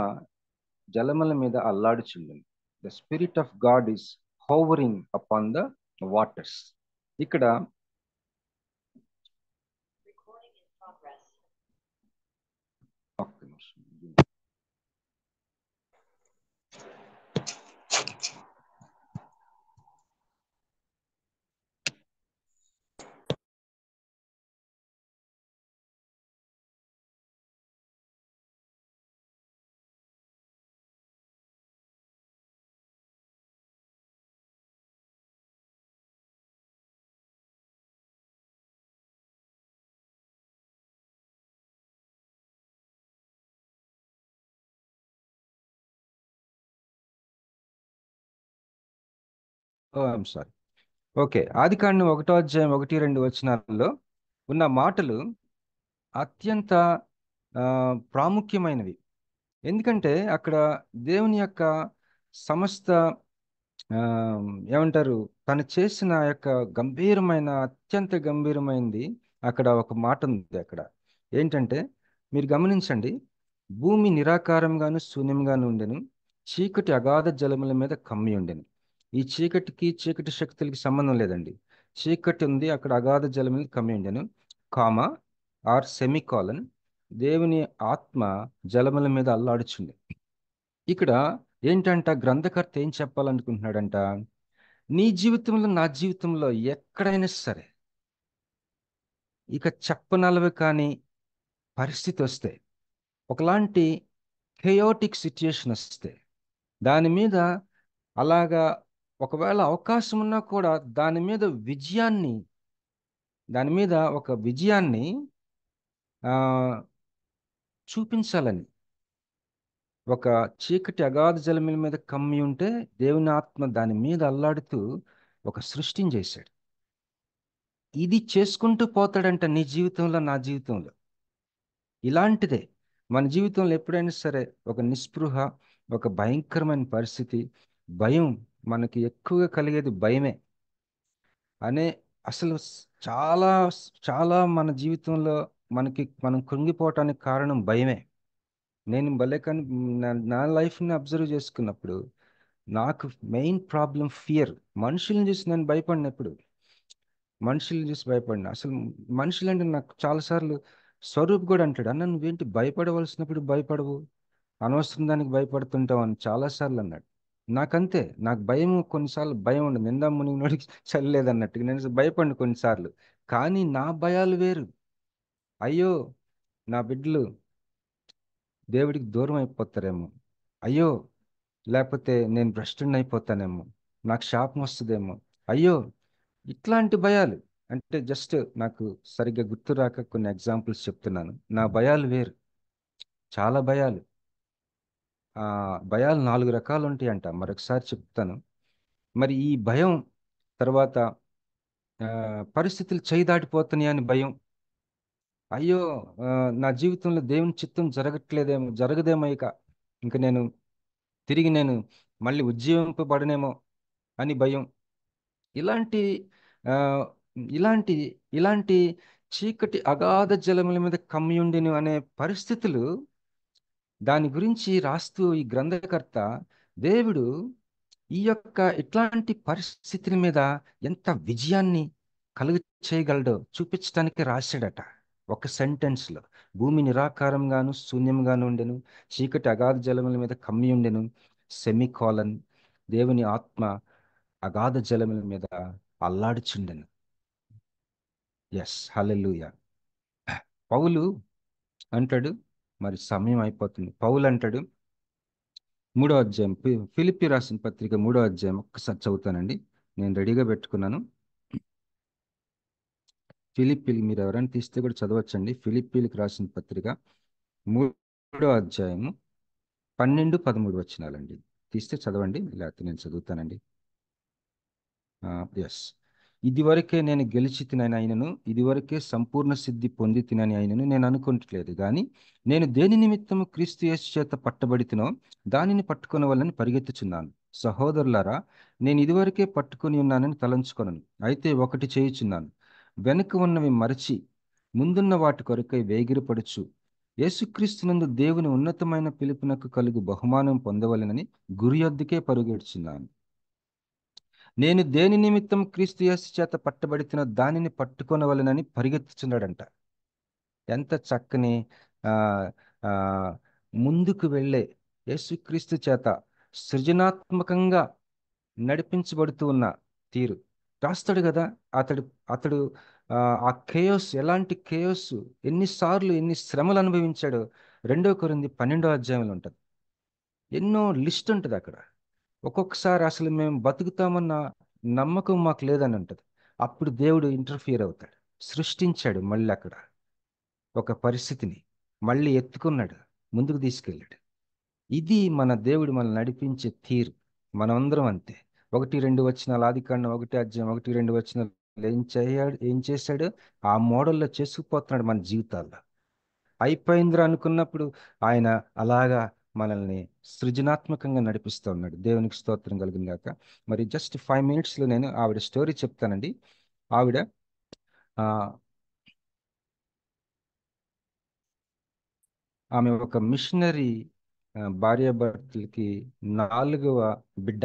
జలముల మీద అల్లాడుచుండెను. The spirit of God is hovering upon the waters. ఇక్కడ ఒక్క నిమిషం. I'm sorry. ఓకే, ఆది కాండం 1వ అధ్యాయం 1-2 వచనాల్లో ఉన్న మాటలు అత్యంత ప్రాముఖ్యమైనవి. ఎందుకంటే అక్కడ దేవుని యొక్క సమస్త ఏమంటారు, తను చేసిన యొక్క గంభీరమైన, అత్యంత గంభీరమైనది అక్కడ ఒక మాట ఉంది. అక్కడ ఏంటంటే, మీరు గమనించండి, భూమి నిరాకారంగాను శూన్యంగాను ఉండెను, చీకటి అగాధ జలముల మీద కమ్మి ఉండెను. ఈ చీకటికి, చీకటి శక్తులకి సంబంధం లేదండి. చీకటి ఉంది అక్కడ, అగాధ జలం మీద కమ్మి ఉండెను, కామా ఆర్ సెమికాలన్, దేవుని ఆత్మ జలముల మీద అల్లాడుచుంది. ఇక్కడ ఏంటంట, గ్రంథకర్త ఏం చెప్పాలనుకుంటున్నాడంట, నీ జీవితంలో, నా జీవితంలో ఎక్కడైనా సరే ఇక చెప్పనలవి కానీ పరిస్థితి వస్తే, ఒకలాంటి కెయోటిక్ సిచ్యుయేషన్ వస్తే, దాని మీద అలాగా ఒకవేళ అవకాశం ఉన్నా కూడా దాని మీద ఒక విజయాన్ని చూపించాలని, ఒక చీకటి అగాధ జలముల మీద కమ్మి ఉంటే దేవుని ఆత్మ దాని మీద అల్లాడుతూ ఒక సృష్టిని చేశాడు. ఇది చేసుకుంటూ పోతాడంట నీ జీవితంలో, నా జీవితంలో. ఇలాంటిదే మన జీవితంలో ఎప్పుడైనా సరే ఒక నిస్పృహ, ఒక భయంకరమైన పరిస్థితి, భయం, మనకి ఎక్కువగా కలిగేది భయమే అనే అసలు చాలా చాలా మన జీవితంలో మనం కృంగిపోవటానికి కారణం భయమే. నేను భలే కానీ నా లైఫ్ని అబ్జర్వ్ చేసుకున్నప్పుడు నాకు మెయిన్ ప్రాబ్లం ఫియర్. మనుషుల్ని చూసి నేను భయపడినప్పుడు, మనుషుల్ని చూసి భయపడిన, అసలు మనుషులంటే నాకు చాలాసార్లు స్వరూప్ కూడా అంటాడు, అన్న నువ్వేంటి భయపడవలసినప్పుడు భయపడవు, అనవసరం దానికి భయపడుతుంటావు అని చాలాసార్లు అన్నాడు. నాకంతే, నాకు భయం, కొన్నిసార్లు భయం ఉండదు, నిందా మునిగినోడికి చల్లలేదన్నట్టుగా నేను భయపడిన కొన్నిసార్లు. కానీ నా భయాలు వేరు. అయ్యో, నా బిడ్డలు దేవుడికి దూరం అయిపోతారేమో, అయ్యో లేకపోతే నేను భ్రష్టుని అయిపోతానేమో, నాకు శాపం వస్తుందేమో, అయ్యో, ఇట్లాంటి భయాలు. అంటే జస్ట్ నాకు సరిగ్గా గుర్తు రాక కొన్ని ఎగ్జాంపుల్స్ చెప్తున్నాను. నా భయాలు వేరు, చాలా భయాలు. భయాలు 4 రకాలు ఉంటాయంట, మరొకసారి చెప్తాను. మరి ఈ భయం తర్వాత పరిస్థితులు చేయి దాటిపోతున్నాయి అని భయం, అయ్యో నా జీవితంలో దేవుని చిత్తం జరగదేమో ఇక నేను తిరిగి నేను మళ్ళీ ఉజ్జీవింపబడనేమో అని భయం. ఇలాంటి ఆ, ఇలాంటి ఇలాంటి చీకటి అగాధ జలముల మీద కమ్యుండెను అనే పరిస్థితులు, దాని గురించి రాస్తూ ఈ గ్రంథకర్త దేవుడు ఈ యొక్క ఇట్లాంటి పరిస్థితుల మీద ఎంత విజయాన్ని కలుగు చేయగలడో చూపించడానికి రాశాడట. ఒక సెంటెన్స్లో భూమి నిరాకారంగాను శూన్యంగాను ఉండెను, చీకటి అగాధ జలముల మీద కమ్మి ఉండెను, సెమికోలన్, దేవుని ఆత్మ అగాధ జలముల మీద అల్లాడుచుండెను. ఎస్, హల్లెలూయా. పౌలు అంటాడు, మరి సమయం అయిపోతుంది. పౌలు అంటాడు, 3వ అధ్యాయం, ఫిలిప్పి రాసిన పత్రిక 3వ అధ్యాయం ఒక్కసారి చదువుతానండి. నేను రెడీగా పెట్టుకున్నాను. ఫిలిప్పీలు మీరు ఎవరైనా తీస్తే కూడా చదవచ్చండి. ఫిలిప్పీలకు రాసిన పత్రిక 3వ అధ్యాయము 12, 13 వచనాలండి. తీస్తే చదవండి, లేకపోతే నేను చదువుతానండి. ఎస్. ఇదివరకే నేను గెలిచి తినని అయినను, ఇదివరకే సంపూర్ణ సిద్ధి పొంది తినని అయినను నేను అనుకుంటలేదు కానీ, నేను దేని నిమిత్తము క్రీస్తు యేసు చేత పట్టబడి తినో దానిని పట్టుకునే వాళ్ళని పరిగెత్తుచున్నాను. సహోదరులారా, నేను ఇదివరకే పట్టుకొని ఉన్నానని తలంచుకొనను. అయితే ఒకటి చేయుచున్నాను, వెనుక ఉన్నవి మరచి ముందున్న వాటి కొరకై వేగిరపడుచు యేసుక్రీస్తునందు దేవుని ఉన్నతమైన పిలుపునకు కలుగు బహుమానం పొందవలెనని గురి యొద్దకే పరుగెడుచున్నాను. నేను దేని నిమిత్తం క్రీస్తు యేసు చేత పట్టబడితున్న దానిని పట్టుకొనవలెనని పరిగెత్తుచున్నాడంట. ఎంత చక్కని ఆ ఆ ముందుకు వెళ్ళే, యేసుక్రీస్తు చేత సృజనాత్మకంగా నడిపించబడుతూ ఉన్న తీరు రాస్తాడు కదా. అతడు అతడు ఆ కేయోస్, ఎలాంటి కేయోస్, ఎన్నిసార్లు ఎన్ని శ్రమలు అనుభవించాడో 2 కొరింథీ 12వ అధ్యాయంలో ఉంటుంది. ఎన్నో లిస్ట్ ఉంటుంది అక్కడ. ఒక్కొక్కసారి అసలు మేము బతుకుతామన్న నమ్మకం మాకు లేదని ఉంటుంది. అప్పుడు దేవుడు ఇంటర్ఫియర్ అవుతాడు, సృష్టించాడు మళ్ళీ అక్కడ ఒక పరిస్థితిని, మళ్ళీ ఎత్తుకున్నాడు, ముందుకు తీసుకెళ్ళాడు. ఇది మన దేవుడు మనల్ని నడిపించే తీరు. మనమందరం అంతే. 1-2 వచనాలు, ఆదికాండం 1 అధ్యాయం 1-2 వచనాలు ఏం చేశాడు ఆ మోడల్లో చేసుకుపోతున్నాడు మన జీవితాల్లో. అయిపోయిందిరా అనుకున్నప్పుడు ఆయన అలాగా మనల్ని సృజనాత్మకంగా నడిపిస్తూ ఉన్నాడు. దేవునికి స్తోత్రం కలిగింది గాక. మరి జస్ట్ 5 minutesలో నేను ఆవిడ స్టోరీ చెప్తానండి. ఆవిడ ఆ, ఆమె ఒక మిషనరీ, భార్యాభర్తలకి 4వ బిడ్డ.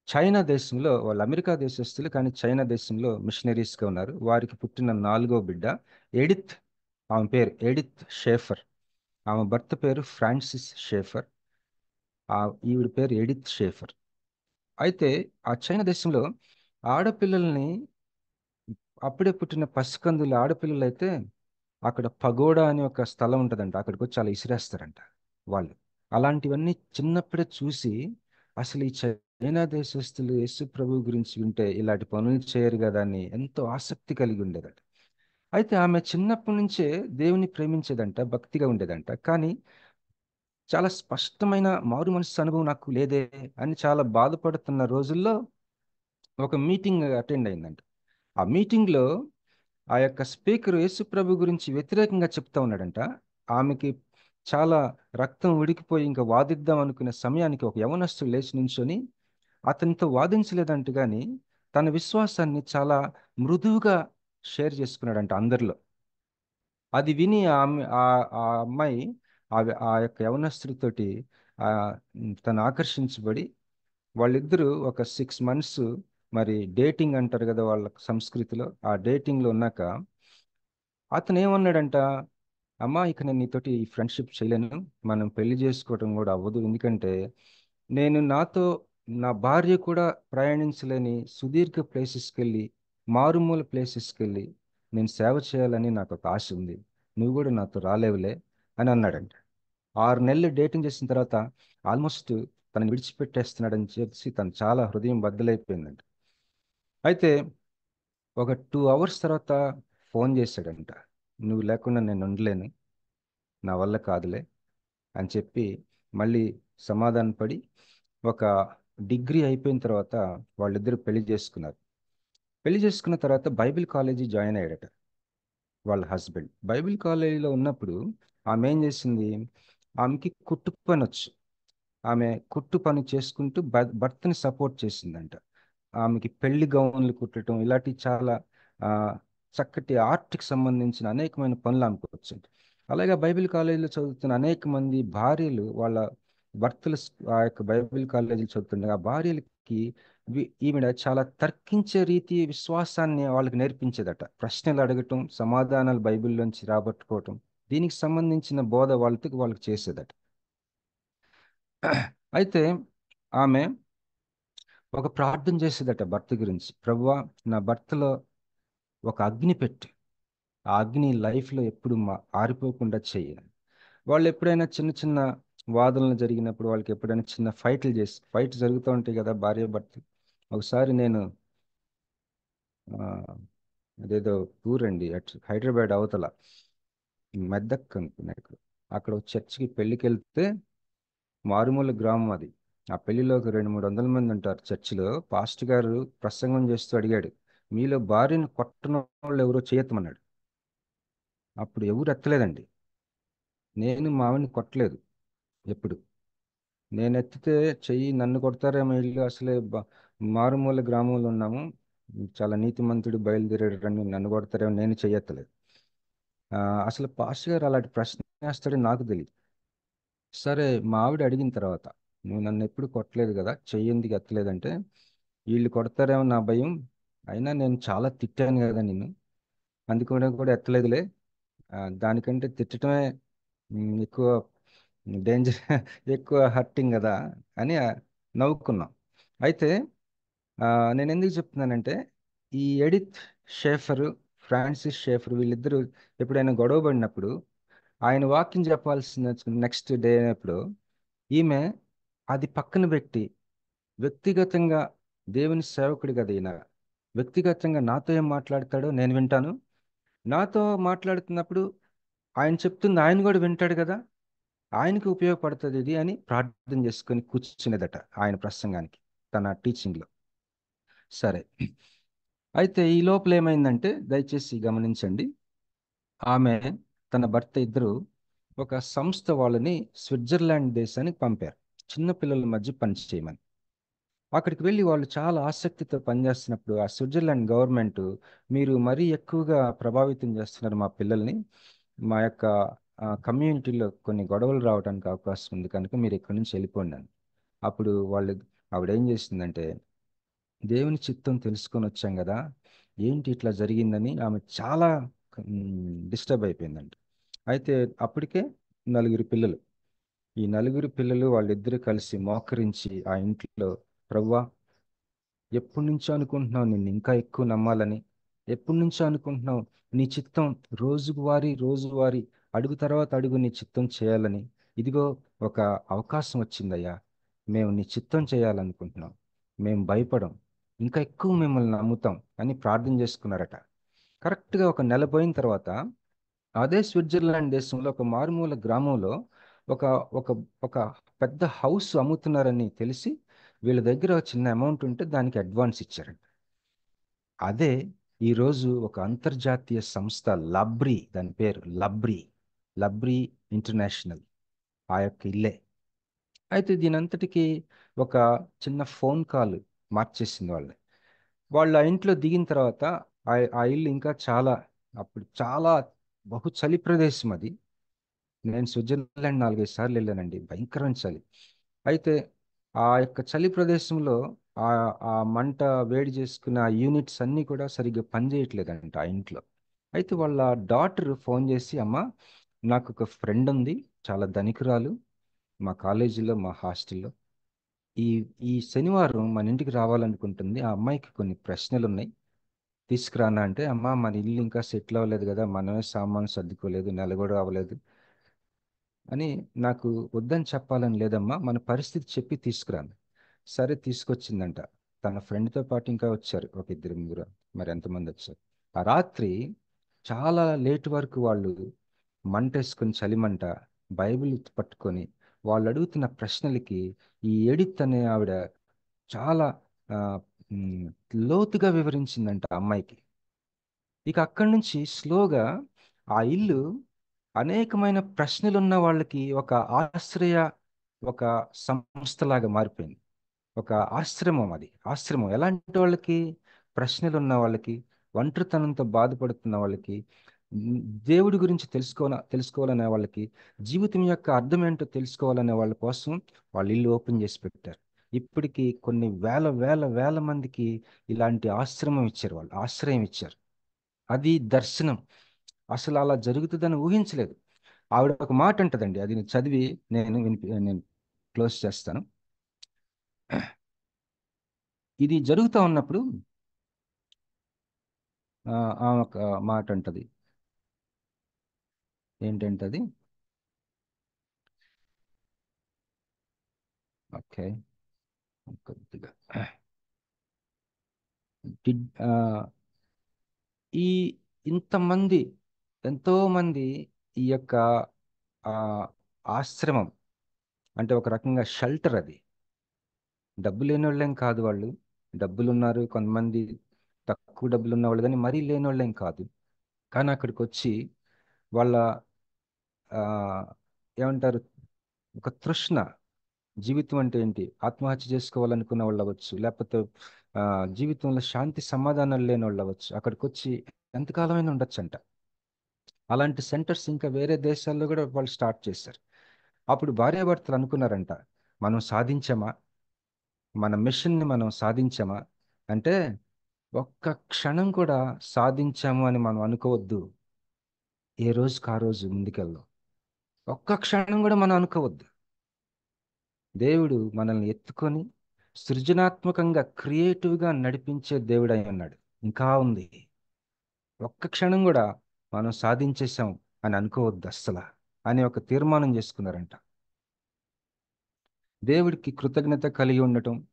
చైనా దేశంలో, వాళ్ళు అమెరికా దేశస్తులు కానీ చైనా దేశంలో మిషనరీస్గా ఉన్నారు. వారికి పుట్టిన 4వ బిడ్డ ఎడిత్. ఆమె పేరు ఎడిత్ షేఫర్. ఆమె భర్త పేరు ఫ్రాన్సిస్ షేఫర్. ఈవిడ పేరు ఎడిత్ షేఫర్. అయితే ఆ చైనా దేశంలో ఆడపిల్లల్ని, అప్పుడే పుట్టిన పసికందులు ఆడపిల్లలు అయితే అక్కడ పగోడా అని ఒక స్థలం ఉంటుందంట, అక్కడికి వచ్చి చాలా ఇసిరేస్తారంట వాళ్ళు. అలాంటివన్నీ చిన్నప్పుడే చూసి అసలు ఈ చైనా దేశస్తులు యేసు ప్రభు గురించి వింటే ఇలాంటి పనులు చేయరు కదా అని ఎంతో ఆసక్తి కలిగి ఉండేదట. అయితే ఆమె చిన్నప్పటి నుంచే దేవుని ప్రేమించేదంట, భక్తిగా ఉండేదంట. కానీ చాలా స్పష్టమైన మారు మనసు అనుభవం నాకు లేదే అని చాలా బాధపడుతున్న రోజుల్లో ఒక మీటింగ్ అటెండ్ అయిందంట. ఆ మీటింగ్లో ఆ యొక్క స్పీకర్ యేసుప్రభు గురించి వ్యతిరేకంగా చెప్తా ఉన్నాడంట. ఆమెకి చాలా రక్తం ఉడికిపోయి ఇంకా వాదిద్దాం అనుకునే సమయానికి ఒక యవనస్తుడు లేచి నించొని అతనితో వాదించలేదంట, కానీ తన విశ్వాసాన్ని చాలా మృదువుగా షేర్ చేసుకున్నాడంట అందరిలో. అది విని ఆ అమ్మాయి ఆ యొక్క యవనస్తుడితోటి ఆ తను ఆకర్షించబడి, వాళ్ళిద్దరూ ఒక 6 months మరి డేటింగ్ అంటారు కదా వాళ్ళ సంస్కృతిలో, ఆ డేటింగ్లో ఉన్నాక అతను ఏమన్నాడంట, అమ్మా ఇక నేను నీతోటి ఈ ఫ్రెండ్షిప్ చేయలేను, మనం పెళ్లి చేసుకోవడం కూడా అవ్వదు, ఎందుకంటే నేను నా భార్య కూడా ప్రయాణించలేని సుదీర్ఘ ప్లేసెస్కి వెళ్ళి, మారుమూల ప్లేసెస్కి వెళ్ళి నేను సేవ చేయాలని నాకు ఒక ఆశ ఉంది, నువ్వు కూడా నాతో రాలేవులే అని అన్నాడంట. 6 నెలలు డేటింగ్ చేసిన తర్వాత ఆల్మోస్ట్ తనని విడిచిపెట్టేస్తున్నాడని చెప్పి తను చాలా హృదయం బద్దలైపోయిందంట. అయితే ఒక 2 hours తర్వాత ఫోన్ చేశాడంట, నువ్వు లేకుండా నేను ఉండలేను, నా వల్ల కాదులే అని చెప్పి మళ్ళీ సమాధాన పడి ఒక డిగ్రీ అయిపోయిన తర్వాత వాళ్ళిద్దరూ పెళ్లి చేసుకున్నారు. పెళ్లి చేసుకున్న తర్వాత బైబిల్ కాలేజీ జాయిన్ అయ్యాడట వాళ్ళ హస్బెండ్. బైబిల్ కాలేజీలో ఉన్నప్పుడు ఆమె ఏం చేసింది, ఆమెకి కుట్టు పని వచ్చు. ఆమె కుట్టు పని చేసుకుంటూ భర్తని సపోర్ట్ చేసిందంట. ఆమెకి పెళ్లి గౌన్లు కుట్టడం ఇలాంటి చాలా ఆ, చక్కటి ఆర్ట్కి సంబంధించిన అనేకమైన పనులు ఆమెకు వచ్చాయి. అలాగే బైబిల్ కాలేజీలో చదువుతున్న అనేక మంది భార్యలు వాళ్ళ భర్తలు ఆ యొక్క బైబిల్ కాలేజీలో చదువుతుండగా ఆ భార్యలకి ఈవిడ చాలా తర్కించే రీతి విశ్వాసాన్ని వాళ్ళకి నేర్పించేదట. ప్రశ్నలు అడగటం, సమాధానాలు బైబిల్లోంచి రాబట్టుకోవటం, దీనికి సంబంధించిన బోధ వాళ్ళకి చేసేదట. అయితే ఆమె ఒక ప్రార్థన చేసేదట భర్త గురించి. ప్రభువా, నా భర్తలో ఒక అగ్ని పెట్టు, ఆ అగ్ని లైఫ్లో ఎప్పుడు ఆరిపోకుండా చెయ్యి. వాళ్ళు ఎప్పుడైనా చిన్న చిన్న వాదనలు జరిగినప్పుడు, వాళ్ళకి ఎప్పుడైనా చిన్న ఫైట్ జరుగుతూ ఉంటాయి కదా భార్య భర్త. ఒకసారి నేను ఆ, అదేదో ఊరండి అటు హైదరాబాద్ అవతల మెదక్ అనుకున్నా, అక్కడ ఒక చర్చికి పెళ్ళికి వెళ్తే, మారుమూల గ్రామం అది. ఆ పెళ్లిలో ఒక 200-300 మంది ఉంటారు చర్చిలో. పాస్టర్ గారు ప్రసంగం చేస్తూ అడిగాడు, మీలో భార్యను కొట్టని వాళ్ళు ఎవరో చేయతమన్నాడు. అప్పుడు ఎవరు ఎత్తలేదండి. నేను మా ఆవిడని కొట్టలేదు ఎప్పుడు. నేను ఎత్తితే చెయ్యి నన్ను కొడతారేమో, ఇల్లు అసలే మారుమూల గ్రామంలో ఉన్నాము, చాలా నీతిమంతుడు బయలుదేరాడు రండి నన్ను కొడతారేమో, నేను చెయ్యెత్తలేదు. అసలు పాస్టర్ గారు అలాంటి ప్రశ్న వేస్తాడని నాకు తెలియదు. సరే, మా ఆవిడ అడిగిన తర్వాత, నువ్వు నన్ను ఎప్పుడు కొట్టలేదు కదా, చెయ్యి ఎందుకు ఎత్తలేదంటే, వీళ్ళు కొడతారేమో నా భయం, అయినా నేను చాలా తిట్టాను కదా నిన్ను, అందుకని కూడా ఎత్తలేదులే, దానికంటే తిట్టడమే ఎక్కువ డేంజర్ ఎక్కువ హర్టింగ్ కదా అని నవ్వుకున్నాం. అయితే ఆ, నేను ఎందుకు చెప్తున్నానంటే, ఈ ఎడిత్ షేఫర్, ఫ్రాన్సిస్ షేఫర్ వీళ్ళిద్దరూ ఎప్పుడైనా గొడవ పడినప్పుడు, ఆయన వాక్యం చెప్పాల్సిన నెక్స్ట్ డే అయినప్పుడు ఈమె అది పక్కన పెట్టి వ్యక్తిగతంగా, దేవుని సేవకుడి కదా ఈయన, వ్యక్తిగతంగా నాతో ఏం మాట్లాడతాడో నేను వింటాను, నాతో మాట్లాడుతున్నప్పుడు ఆయన చెప్తుంది ఆయన కూడా వింటాడు కదా, ఆయనకి ఉపయోగపడుతుంది ఇది అని ప్రార్థన చేసుకొని కూర్చునేదట ఆయన ప్రసంగానికి, తన టీచింగ్లో. సరే, అయితే ఈ లోపల ఏమైందంటే, దయచేసి గమనించండి, ఆమె తన భర్త ఇద్దరు ఒక సంస్థ వాళ్ళని స్విట్జర్లాండ్ దేశానికి పంపారు, చిన్న పిల్లల మధ్య పని చేయమని. అక్కడికి వెళ్ళి వాళ్ళు చాలా ఆసక్తితో పనిచేస్తున్నప్పుడు ఆ స్విట్జర్లాండ్ గవర్నమెంట్, మీరు మరీ ఎక్కువగా ప్రభావితం చేస్తున్నారు మా పిల్లల్ని, మా యొక్క కమ్యూనిటీలో కొన్ని గొడవలు రావడానికి అవకాశం ఉంది కనుక మీరు ఇక్కడి నుంచి వెళ్ళిపోండి అని. అప్పుడు ఆవిడ ఏం చేసిందంటే, దేవుని చిత్తం తెలుసుకొని వచ్చాం కదా, ఏంటి ఇట్లా జరిగిందని ఆమె చాలా డిస్టర్బ్ అయిపోయిందంట. అయితే అప్పటికే నలుగురు పిల్లలు, ఈ నలుగురు పిల్లలు వాళ్ళిద్దరూ కలిసి మోకరించి ఆ ఇంట్లో, ప్రవ్వా, ఎప్పటి నుంచో అనుకుంటున్నావు నిన్ను ఇంకా ఎక్కువ నమ్మాలని, ఎప్పటి నుంచో అనుకుంటున్నావు నీ చిత్తం రోజువారీ అడుగు తర్వాత అడుగు నీ చిత్తం చేయాలని, ఇదిగో ఒక అవకాశం వచ్చిందయ్యా, మేము నీ చిత్తం చేయాలనుకుంటున్నాం, మేము భయపడం, ఇంకా ఎక్కువ మిమ్మల్ని నమ్ముతాం అని ప్రార్థన చేసుకున్నారట. కరెక్ట్గా ఒక నెల పోయిన తర్వాత అదే స్విట్జర్లాండ్ దేశంలో ఒక మారుమూల గ్రామంలో ఒక ఒక ఒక పెద్ద హౌస్ అమ్ముతున్నారని తెలిసి, వీళ్ళ దగ్గర ఒక చిన్న అమౌంట్ ఉంటే దానికి అడ్వాన్స్ ఇచ్చారండి. అదే ఈరోజు ఒక అంతర్జాతీయ సంస్థ, లబ్రీ, దాని పేరు లబ్రీ, లబ్రీ ఇంటర్నేషనల్, ఆ యొక్క ఇల్లే. అయితే దీనంతటికి ఒక చిన్న ఫోన్ కాల్ మార్చేసింది వాళ్ళని. వాళ్ళు ఆ ఇంట్లో దిగిన తర్వాత ఆ ఇల్లు ఇంకా చాలా, అప్పుడు చాలా బహు చలి ప్రదేశం అది. నేను స్విట్జర్లాండ్ 4-5 సార్లు వెళ్ళానండి, భయంకరమైన చలి. అయితే ఆ యొక్క చలి ప్రదేశంలో ఆ ఆ మంట వేడి చేసుకున్న ఆ యూనిట్స్ అన్నీ కూడా సరిగ్గా పనిచేయట్లేదంట ఆ ఇంట్లో. అయితే వాళ్ళ డాటర్ ఫోన్ చేసి, అమ్మ, నాకు ఒక ఫ్రెండ్ ఉంది, చాలా ధనికురాలు, మా కాలేజీలో మా హాస్టల్లో, ఈ ఈ శనివారం మన ఇంటికి రావాలనుకుంటుంది, ఆ అమ్మాయికి కొన్ని ప్రశ్నలు ఉన్నాయి, తీసుకురానా అంటే, అమ్మ మన ఇల్లు ఇంకా సెటిల్ అవ్వలేదు కదా, మనమే సామాను సర్దుకోలేదు, నెల కూడా అవ్వలేదు అని, నాకు వద్దని చెప్పాలని లేదమ్మా, మన పరిస్థితి చెప్పి తీసుకురాను. సరే, తీసుకొచ్చిందంట. తన ఫ్రెండ్తో పాటు ఇంకా వచ్చారు ఒక 2-3, మరి ఎంతమంది వచ్చారు. ఆ రాత్రి చాలా లేట్ వరకు వాళ్ళు మంటేసుకొని, చలిమంట, బైబిల్ పట్టుకొని వాళ్ళు అడుగుతున్న ప్రశ్నలకి ఈ ఎడిత్ అనే ఆవిడ చాలా ఆ, ఉమ్, లోతుగా వివరించిందంట ఆ అమ్మాయికి. ఇక అక్కడి నుంచి స్లోగా ఆ ఇల్లు అనేకమైన ప్రశ్నలున్న వాళ్ళకి ఒక ఆశ్రయ ఒక సంస్థలాగా మారిపోయింది. ఒక ఆశ్రమం. అది ఆశ్రమం ఎలాంటి వాళ్ళకి? ప్రశ్నలు ఉన్న వాళ్ళకి, ఒంటరితనంతో బాధపడుతున్న వాళ్ళకి, ఉమ్, దేవుడి గురించి తెలుసుకోవాలనే వాళ్ళకి, జీవితం యొక్క అర్థం ఏంటో తెలుసుకోవాలనే వాళ్ళ కోసం వాళ్ళు ఇల్లు ఓపెన్ చేసి పెట్టారు. ఇప్పటికి కొన్ని వేల వేల వేల మందికి ఇలాంటి ఆశ్రమం ఇచ్చారు, వాళ్ళు ఆశ్రయం ఇచ్చారు. అది దర్శనం. అసలు అలా జరుగుతుందని ఊహించలేదు. ఆవిడ ఒక మాట అంటదండి, అది నేను చదివి నేను క్లోజ్ చేస్తాను. ఇది జరుగుతూ ఉన్నప్పుడు ఆమె ఒక మాట అంటది. ఏంటంటే అది, ఓకే, కొద్దిగా డి- ఆ, ఈ ఇంతమంది, ఎంతో మంది ఈ యొక్క ఆ, ఆశ్రమం అంటే ఒక రకంగా షెల్టర్ అది. డబ్బు లేని వాళ్ళేం కాదు వాళ్ళు, డబ్బులు ఉన్నారు కొంతమంది, తక్కువ డబ్బులు ఉన్న వాళ్ళు, కానీ మరీ లేని వాళ్ళేం కాదు. కానీ అక్కడికి వచ్చి వాళ్ళ ఆ, ఏమంటారు, ఒక తృష్ణ, జీవితం అంటే ఏంటి, ఆత్మహత్య చేసుకోవాలనుకున్న వాళ్ళు అవ్వచ్చు, లేకపోతే ఆ, జీవితంలో శాంతి సమాధానాలు లేని వాళ్ళు అవ్వచ్చు, అక్కడికి వచ్చి ఎంతకాలమైనా ఉండొచ్చంట. అలాంటి సెంటర్స్ ఇంకా వేరే దేశాల్లో కూడా వాళ్ళు స్టార్ట్ చేశారు. అప్పుడు భార్యాభర్తలు అనుకున్నారంట, మనం సాధించామా, మన మిషన్ని మనం సాధించామా అంటే, ఒక్క క్షణం కూడా సాధించాము అని మనం అనుకోవద్దు. ఏ రోజుకి ఆ రోజు ముందుకెళ్దాం. ఒక్క క్షణం కూడా మనం అనుకోవద్దు. దేవుడు మనల్ని ఎత్తుకొని సృజనాత్మకంగా క్రియేటివ్గా నడిపించే దేవుడు అయి ఉన్నాడు. ఇంకా ఉంది. ఒక్క క్షణం కూడా మనం సాధించేశాం అని అనుకోవద్దు అస్సలు అని ఒక తీర్మానం చేసుకున్నారంట. దేవుడికి కృతజ్ఞత కలిగి ఉండటం,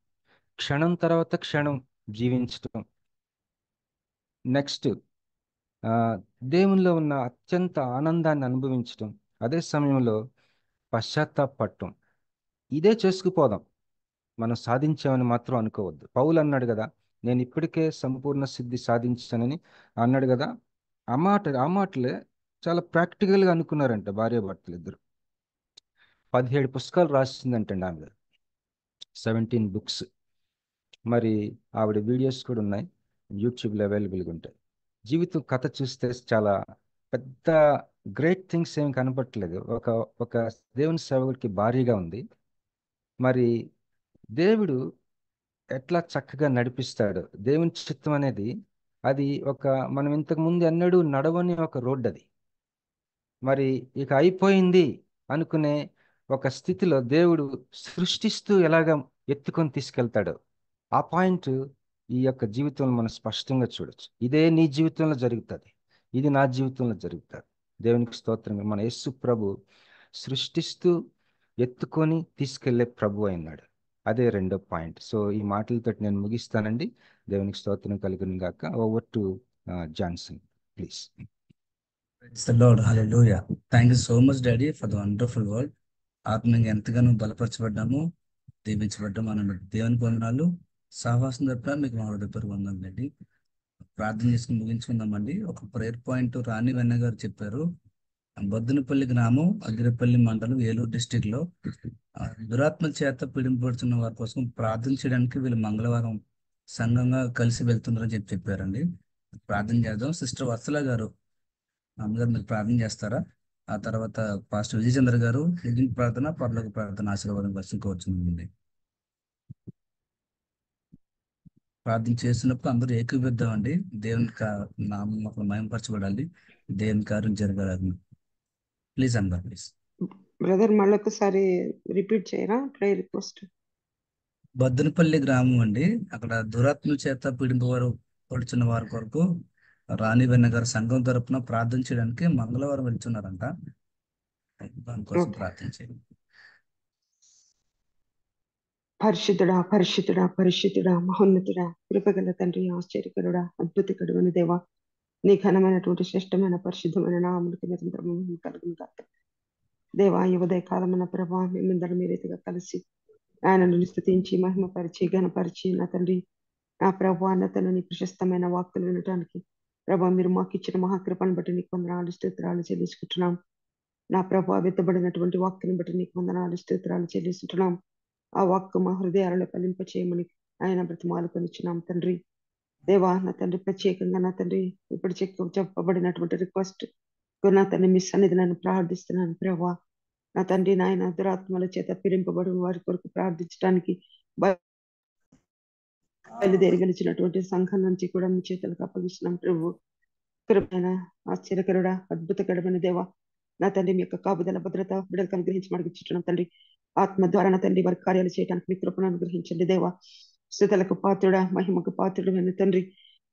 క్షణం తర్వాత క్షణం జీవించటం. నెక్స్ట్, ఆ, దేవునిలో ఉన్న అత్యంత ఆనందాన్ని అనుభవించటం, అదే సమయంలో పశ్చాత్తాపడటం. ఇదే చేసుకుపోదాం, మనం సాధించామని మాత్రం అనుకోవద్దు. పౌలు అన్నాడు కదా, నేను ఇప్పటికే సంపూర్ణ సిద్ధి సాధించానని అన్నాడు కదా. ఆ మాటలే చాలా ప్రాక్టికల్గా అనుకున్నారంట భార్యాభర్తలు ఇద్దరు. 17 పుస్తకాలు రాసిందంటండి ఆమె, 17 బుక్స్. మరి ఆవిడ వీడియోస్ కూడా ఉన్నాయి, యూట్యూబ్లో అవైలబుల్గా ఉంటాయి. జీవితం కథ చూస్తే చాలా పెద్ద గ్రేట్ థింగ్స్ ఏం కనపట్లేదు. ఒక ఒక దేవుని సేవకుడికి భారీగా ఉంది. మరి దేవుడు ఎట్లా చక్కగా నడిపిస్తాడు, దేవుని చిత్తం అనేది, అది ఒక, మనం ఇంతకు ముందు ఎన్నడూ నడవని ఒక రోడ్డు అది. మరి ఇక అయిపోయింది అనుకునే ఒక స్థితిలో దేవుడు సృష్టిస్తూ ఎలాగ ఎత్తుకొని తీసుకెళ్తాడు, ఆ పాయింట్ ఈ యొక్క జీవితంలో మనం స్పష్టంగా చూడొచ్చు. ఇదే నీ జీవితంలో జరుగుతుంది, ఇది నా జీవితంలో జరుగుతుంది. దేవునికి స్తోత్రం. మన యేసు ప్రభు సృష్టిస్తూ ఎత్తుకొని తీసుకెళ్లే ప్రభు అయినాడు. అదే రెండో పాయింట్. సో ఈ మాటలతో నేను ముగిస్తానండి. దేవునికి స్తోత్రం కలుగును గాక. Over to Johnson please. Praise the Lord. Hallelujah. Thank you so much, Daddy, for the wonderful word. ఆత్మీయంగా ఎంతగానో బలపరచబడ్డాము, దీవించబడ్డాము అన్న దేవుని వందనాలు. సహవాసం తప్ప మీకు మా హృదయపూర్వక వందనాలు అండి. ప్రార్థన చేసుకుని ముగించుకుందామండి. ఒక ప్రేయర్ పాయింట్ రాణి వెన్న గారు చెప్పారు. బొద్దునపల్లి గ్రామం, అగిరిపల్లి మండలం, ఏలూరు డిస్టిక్ లో దురాత్మ చేత పీడింపబడుతున్న వారి కోసం ప్రార్థన చేయడానికి వీళ్ళు మంగళవారం సంఘంగా కలిసి వెళ్తున్నారని చెప్పారండి. ప్రార్థన చేద్దాం. సిస్టర్ వత్సల గారు, అమ్మగారు మీరు ప్రార్థన చేస్తారా? ఆ తర్వాత పాస్టర్ విజయచంద్ర గారు ముగింపు ప్రార్థన, పరలోక ప్రార్థన ఆశీర్వాదం వర్షించవచ్చునండి. ప్రార్థన చేస్తున్నప్పుడు అందరూ ఏకీభవిద్దామండి. దేవుని నామం మయంపరచబడాలి, దేవుని కార్యం జరగాలి. ప్లీజ్ అందరు ప్లీజ్. బ్రదర్ మళ్ళొకసారి రిపీట్ చేయరా ప్రేయర్ రిక్వెస్ట్? బద్దనపల్లి గ్రామం అండి, అక్కడ దురాత్మ చేత పడుచున్న వారి కొరకు రాణి వెన్న గారు సంఘం తరపున ప్రార్థన చేయడానికి మంగళవారం వెళ్తున్నారంట. దానికోసం ప్రార్థన చేయండి. పరిశుద్ధుడా పరిశుద్ధుడా పరిశుద్ధుడా మహోన్నతుడా కృపగల తండ్రి, ఆశ్చర్యకరుడా, అద్భుతకరుడైన దేవా, నీ ఘనమైనటువంటి శ్రేష్టమైన పరిశుద్ధమైన నామములకు నిరంతరం మహిమ కలుగును గాక. దేవా, ఈ ఉదయ కాలమైన ప్రభా, మేమందరం మీ రీతిగా కలిసి ఆయనను స్తుతించి మహిమపరిచి ఘనపరిచి నా తండ్రి, నా ప్రభు అన్నతను నీ ప్రశస్తమైన వాక్కులు వినటానికి ప్రభా మీరు మాకు ఇచ్చిన మహాకృపను బట్టి నీకు వందనాలు స్తోత్రాలు చెల్లించుకుంటున్నాం. నా ప్రభు విత్తబడినటువంటి వాక్యను బట్టి నీకు వందనాలు స్తోత్రాలు చెల్లిస్తుంటున్నాం. ఆ వాక్కు మా హృదయాలలో ఫలింప చేయమని ఆయన బ్రతిమాలు కొనిచ్చున్నాం తండ్రి. దేవా నా తండ్రి, ప్రత్యేకంగా నా తండ్రి ఇప్పుడు చెప్పబడినటువంటి రిక్వెస్ట్ నా తండ్రి మీ సన్నిధి నన్ను ప్రార్థిస్తున్నాను ప్రభా. నా తండ్రి నాయన దురాత్మల చేత పీడింపబడిన వారి కొరకు ప్రార్థించడానికి బయలుదేరి గెలిచినటువంటి సంఘం నుంచి కూడా మీ చేతులకు అప్పగిస్తున్నాం ప్రభు. కృపైన ఆశ్చర్యకరుడా, అద్భుతకరమైన దేవ నా తండ్రి, మీ యొక్క కాపుదల భద్రత బిడ్డలకు అనుగ్రహించి మడిగించున్నాం తండ్రి. ఆత్మ ద్వారా నా తండ్రి వారి కార్యాలు చేయడానికి మీ కృపను అనుగ్రహించండి దేవా. స్థుతులకు పాత్రుడా, మహిమకు పాత్రుడు అయిన తండ్రి,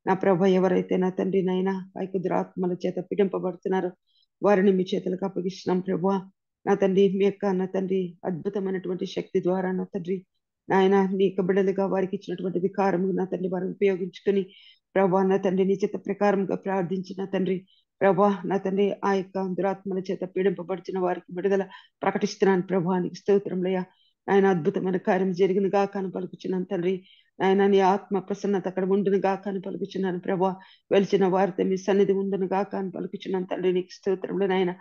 నా ప్రభ ఎవరైతే నా తండ్రి నాయన పైకి దురాత్మల చేత పీడింపబడుతున్నారో వారిని మీ చేతులకు అప్పగిస్తున్నాం ప్రభు. నా తండ్రి మీ యొక్క నా తండ్రి అద్భుతమైనటువంటి శక్తి ద్వారా నా తండ్రి నాయన నీ యొక్క బిడ్డలుగా వారికి ఇచ్చినటువంటి వికారము నా తండ్రి వారిని ఉపయోగించుకొని ప్రభా నా తండ్రి నీ చేత ప్రకారంగా ప్రార్థించిన తండ్రి ప్రభా నా తండ్రి ఆ యొక్క దురాత్మల చేత పీడింపబడిచిన వారికి విడుదల ప్రకటిస్తున్నాను ప్రభా. నీకు స్తోత్రంలయ్యా. ఆయన అద్భుతమైన కార్యం జరిగిన గాకాను పలుకుచున్నాను తండ్రి. ఆయన నీ ఆత్మ ప్రసన్నత అక్కడ ఉండును గాకాను పలుకుచున్నాను ప్రభా. వెలిచిన వారితో మీ సన్నిధి ఉండును గాకాను పలుకుచున్నాను తండ్రి. నీకు స్తోత్రంలో నాయన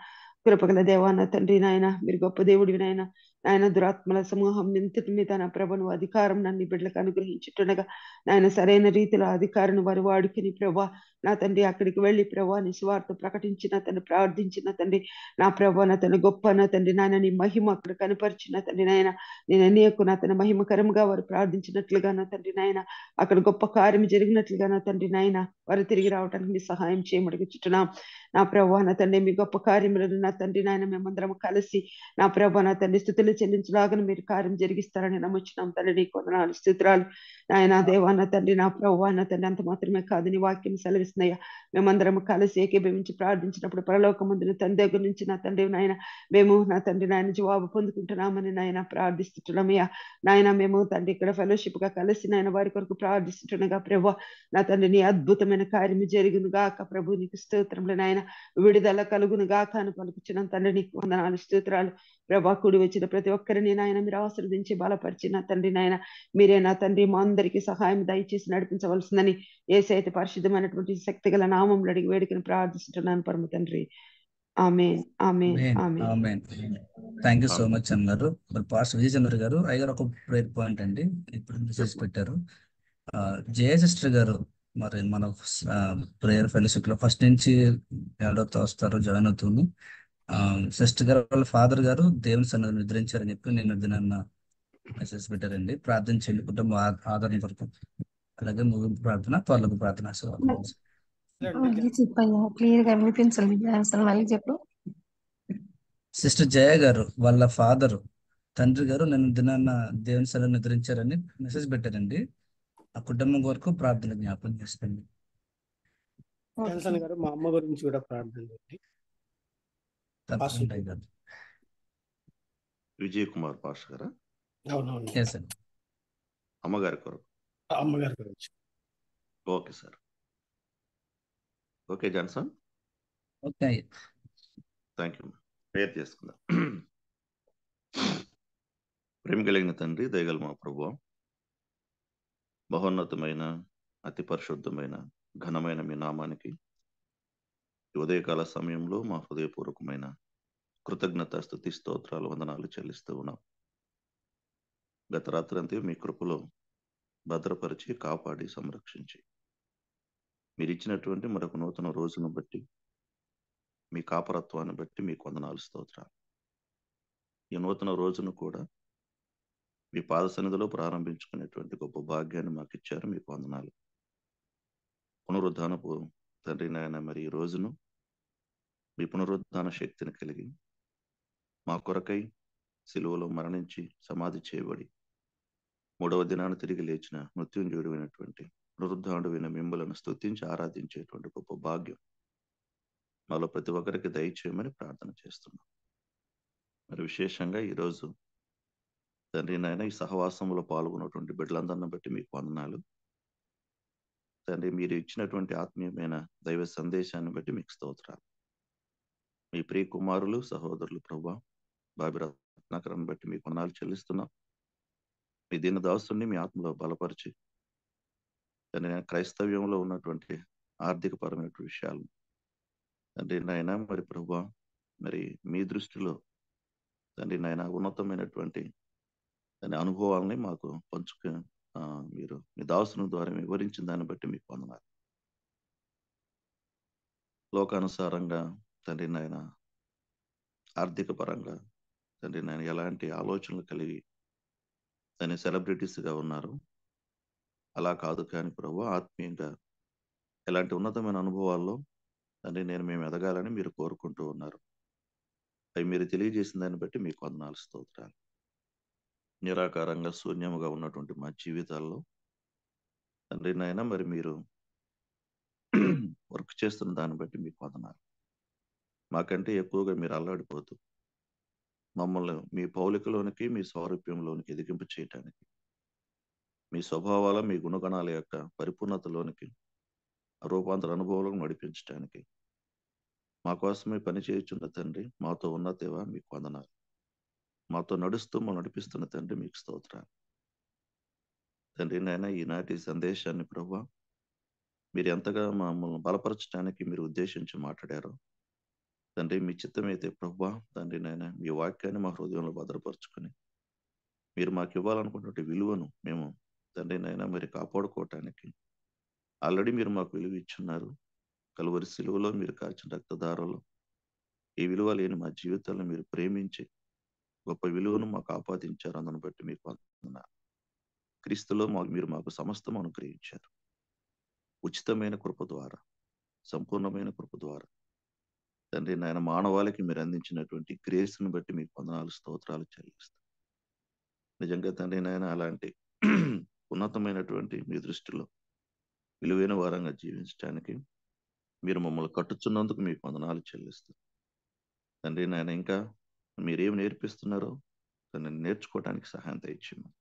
కృపగల దేవా నా తండ్రి నాయన మీరు గొప్ప దేవుడివి నాయన. ఆయన దురాత్మల సమూహం నింతటి మీద నా ప్రభును అధికారం నన్ను బిడ్డలకు అనుగ్రహించుండగా నాయన సరైన రీతిలో అధికారం వారు వాడుకుని ప్రభా నా తండ్రి అక్కడికి వెళ్ళి ప్రభా నీ స్వార్థ ప్రకటించిన తండ్రి, ప్రార్థించిన తండ్రి నా ప్రభా నా తండ్రి గొప్ప నా తండ్రి నాయన నీ మహిమ అక్కడ కనపరిచిన తండ్రి నాయన నేను అనేకు నా తన మహిమకరంగా వారు ప్రార్థించినట్లుగా నా తండ్రి నాయన అక్కడ గొప్ప కార్యం జరిగినట్లుగా నా తండ్రి నాయన వారు తిరిగి రావడానికి మీ సహాయం చేయమడుగుచున్నాం నా ప్రభా. నా తండ్రి మీ గొప్ప కార్యములను నా తండ్రి నాయన మేమందరం కలిసి నా ప్రభా నా తండ్రి స్థుతులు చెల్లించలాగా మీరు కార్యం జరిగిస్తారని నమ్ముచున్నాం తండ్రి. నీకు వందనాలు స్తోత్రాలు నాయన దేవా నా తండ్రి. నా ప్రభా నా తండ్రి అంత మాత్రమే కాదు నీ వాక్యం సెలవిస్తున్నాయా మేమందరం కలిసి ఏకీభవించి ప్రార్థించినప్పుడు పరలోకమందున తండ్రి దగ్గర నుంచి నా తండ్రి నాయన మేము నా తండ్రి నాయన జవాబు పొందుకుంటున్నామని నాయన ప్రార్థిస్తున్నామయ్యా నాయన. మేము తండ్రి ఇక్కడ ఫెలోషిప్ గా కలిసి నాయన వారి కొరకు ప్రార్థిస్తుండగా ప్రభా నా తండ్రి నీ అద్భుతమైన కార్యము జరిగిన గాక ప్రభు. నీకు స్తోత్రంలో నాయన విడుదల కలుగును గాక అని పలుకుచున్నాం తండ్రి. నీకు వందనాలు స్తోత్రాలు ప్రభా. కూడి వచ్చిన ప్రతి ఒక్కరిని నాయన మీరు ఆశీర్వదించి బలపరిచి నా తండ్రి నాయన మీరే నా తండ్రి మా అందరికీ సహాయం దయచేసి నడిపించవలసిందని యేసయ్య పరిశుద్ధమైనటువంటి శక్తి గల నామంలో అడిగి వేడుకని ప్రార్థిస్తున్నాను పరమ తండ్రి. ఆమేన్ ఆమేన్ ఆమేన్. థ్యాంక్ యూ సో మచ్ అన్నారు మరి పాస్టర్ విజయ్ చంద్ర గారు. అయ్యారు ఒక ప్రేయర్ పాయింట్ అండి, ఇప్పుడు మెసేజ్ పెట్టారు. జయ సిస్టర్ గారు మరి మన ప్రేయర్ ఫెలోషిప్ లో ఫస్ట్ నుంచి ఎవరైతే వస్తారో జాయిన్ అవుతుంది. సిస్టర్ గారు వాళ్ళ ఫాదర్ గారు దేవుని సన్నిధిని నిద్రించారని చెప్పి నేను దినాన్న మెసేజ్ పెట్టారండి. ప్రార్థించండి కుటుంబ ఆదరణ కొరకు. అలాగే ముగింపు ప్రార్థన, త్వరలకు ప్రార్థన. చెప్పయ్యా, క్లియర్ గా వినిపించండి అసలు మళ్ళీ చెప్పు. సిస్టర్ జయ గారు వాళ్ళ ఫాదర్ తండ్రి గారు నేను దినాన్న దేవుని సన్నిధిని నిద్రించారని మెసేజ్ పెట్టారండి. ఆ కుటుంబం వరకు ప్రార్థన జ్ఞాపకం చేసుకోండి. జాన్సన్ గారు మా అమ్మ గురించి కూడా ప్రార్థన చేయండి. తప్పకుండా గారు. విజయ్ కుమార్ పాస్టర్ గారా? అవునవును, Yes, sir. అమ్మగారి కొరకు. అమ్మగారి గురించి. Okay sir. Okay Johnson, okay. Thank you. Prayer చేసుకుందాం. ప్రేమ కలిగిన తండ్రి, దయగల మా ప్రభువా, మహోన్నతమైన అతి పరిశుద్ధమైన ఘనమైన మీ నామానికి ఈ ఉదయకాల సమయంలో మా హృదయపూర్వకమైన కృతజ్ఞత స్తుతి స్తోత్రాలు వందనాలు చెల్లిస్తూ ఉన్నాం. గత రాత్రంతా మీ కృపలో భద్రపరిచి కాపాడి సంరక్షించి మీరు ఇచ్చినటువంటి మరొక నూతన రోజును బట్టి మీ కాపరత్వాన్ని బట్టి మీకు వందనాలు స్తోత్రాలు. ఈ నూతన రోజును కూడా మీ పాద సన్నిధిలో ప్రారంభించుకునేటువంటి గొప్ప భాగ్యాన్ని మాకు ఇచ్చారు, మీకు వందనాలు. పునరుద్ధానపు తండ్రి నాయన మరి ఈ రోజును మీ పునరుద్ధాన శక్తిని కలిగి మా కొరకై సిలువలో మరణించి సమాధి చేయబడి 3వ దినాన్ని తిరిగి లేచిన మృత్యుంజయుడైనటువంటి పునరుద్ధానుడైన మిమ్మలను స్తుతించి ఆరాధించేటువంటి గొప్ప భాగ్యం మాలో ప్రతి ఒక్కరికి దయచేయమని ప్రార్థన చేస్తున్నాం. మరి విశేషంగా ఈరోజు తండ్రి నాయన ఈ సహవాసంలో పాల్గొన్నటువంటి బిడ్డలందరిని బట్టి మీకు వందనాలు తండ్రి. మీరు ఇచ్చినటువంటి ఆత్మీయమైన దైవ సందేశాన్ని బట్టి మీకు స్తోత్రాలు. మీ ప్రియ కుమారులు సహోదరులు ప్రభువా బాబి రత్నాకరణ బట్టి మీకు వందనాలు చెల్లిస్తున్నాం. మీ దీన దాసుని మీ ఆత్మలో బలపరిచి తండ్రి నేను క్రైస్తవ్యంలో ఉన్నటువంటి ఆర్థిక పరమైన విషయాలు తండ్రి నాయన మరి ప్రభువా మరి మీ దృష్టిలో తండ్రి నాయన ఉన్నతమైనటువంటి దాని అనుభవాలని మాకు మీరు మీ దాసుని ద్వారా వివరించిన దాన్ని బట్టి మీకు వందనాలు. లోకానుసారంగా తండ్రి నాయన ఆర్థిక పరంగా తండ్రి నాయన ఎలాంటి ఆలోచనలు కలిగి దాని సెలబ్రిటీస్గా ఉన్నారు, అలా కాదు కానీ ప్రభు ఆత్మీయంగా ఎలాంటి ఉన్నతమైన అనుభవాల్లో తండ్రి నేను మేము ఎదగాలని మీరు కోరుకుంటూ ఉన్నారు. అవి మీరు తెలియజేసిన దాన్ని బట్టి మీకు వందనాలు, స్తోత్రాలు. నిరాకారంగా శూన్యముగా ఉన్నటువంటి మా జీవితాల్లో తండ్రి నాయన మరి మీరు వర్క్ చేస్తున్న దాన్ని బట్టి మీకు వందనాలు. మాకంటే ఎక్కువగా మీరు అల్లాడిపోతూ మమ్మల్ని మీ పౌలికలోనికి మీ స్వారూప్యంలోనికి ఎదిగింపు చేయటానికి, మీ స్వభావాల మీ గుణగణాల యొక్క పరిపూర్ణతలోనికి రూపాంతర అనుభవాలను నడిపించడానికి మా కోసమే పని చేయుచున్న తండ్రి, మాతో ఉన్న దేవా మీకు వందనాలు. మాతో నడుస్తూ మనం నడిపిస్తున్న తండ్రి మీకు స్తోత్రాలు. తండ్రి నాయన ఈనాటి సందేశాన్ని ప్రభువా మీరు ఎంతగా మమ్మల్ని బలపరచడానికి మీరు ఉద్దేశించి మాట్లాడారో తండ్రి, మీ చిత్తమైతే ప్రభువా తండ్రి నాయన మీ వాక్యాన్ని మా హృదయంలో భద్రపరుచుకొని మీరు మాకు ఇవ్వాలనుకున్నటువంటి విలువను మేము తండ్రి నాయన మరి కాపాడుకోవటానికి ఆల్రెడీ మీరు మాకు విలువ ఇచ్చున్నారు. కలువరి సిలువలో మీరు కాచిన రక్తధారలో ఈ విలువ లేని మా జీవితాలను మీరు ప్రేమించి గొప్ప విలువను మాకు ఆపాదించారు. అందును బట్టి మీకు వందనాలు. క్రీస్తులో మీరు మాకు సమస్తం అనుగ్రహించారు. ఉచితమైన కృప ద్వారా, సంపూర్ణమైన కృప ద్వారా తండ్రి నాయన మానవాళికి మీరు అందించినటువంటి గ్రేస్ను బట్టి మీకు వందనాలు, స్తోత్రాలు చెల్లిస్తాను. నిజంగా తండ్రి నాయన అలాంటి ఉన్నతమైనటువంటి మీ దృష్టిలో విలువైన వారంగా జీవించడానికి మీరు మమ్మల్ని కట్టుచున్నందుకు మీకు వందనాలు చెల్లిస్తాను. తండ్రి నాయన ఇంకా మీరేమి నేర్పిస్తున్నారో దాన్ని నేర్చుకోవడానికి సహాయం దయచేయమని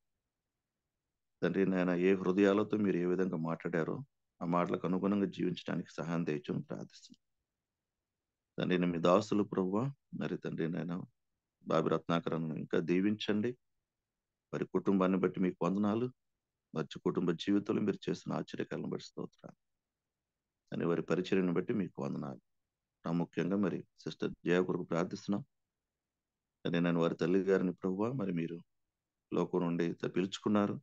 తండ్రి నాయన ఏ హృదయాలతో మీరు ఏ విధంగా మాట్లాడారో ఆ మాటలకు అనుగుణంగా జీవించడానికి సహాయం దయచేయమని ప్రార్థిస్తున్నాను. తండ్రి మీ దాసులు ప్రభువా మరి తండ్రి నాయన బాబి రత్నాకరను ఇంకా దీవించండి. వారి కుటుంబాన్ని బట్టి మీకు వందనాలు. వారి కుటుంబ జీవితంలో మీరు చేస్తున్న ఆశ్చర్యకాలను బట్టి స్తోత్రాలు అని వారి పరిచర్యను బట్టి మీకు వందనాలు. ప్రాముఖ్యంగా మరి సిస్టర్ జయ కొరకు ప్రార్థిస్తున్నాం. నేను వారి తల్లి గారిని ప్రభువా మరి మీరు లోకం నుండి పిలుచుకున్నారు.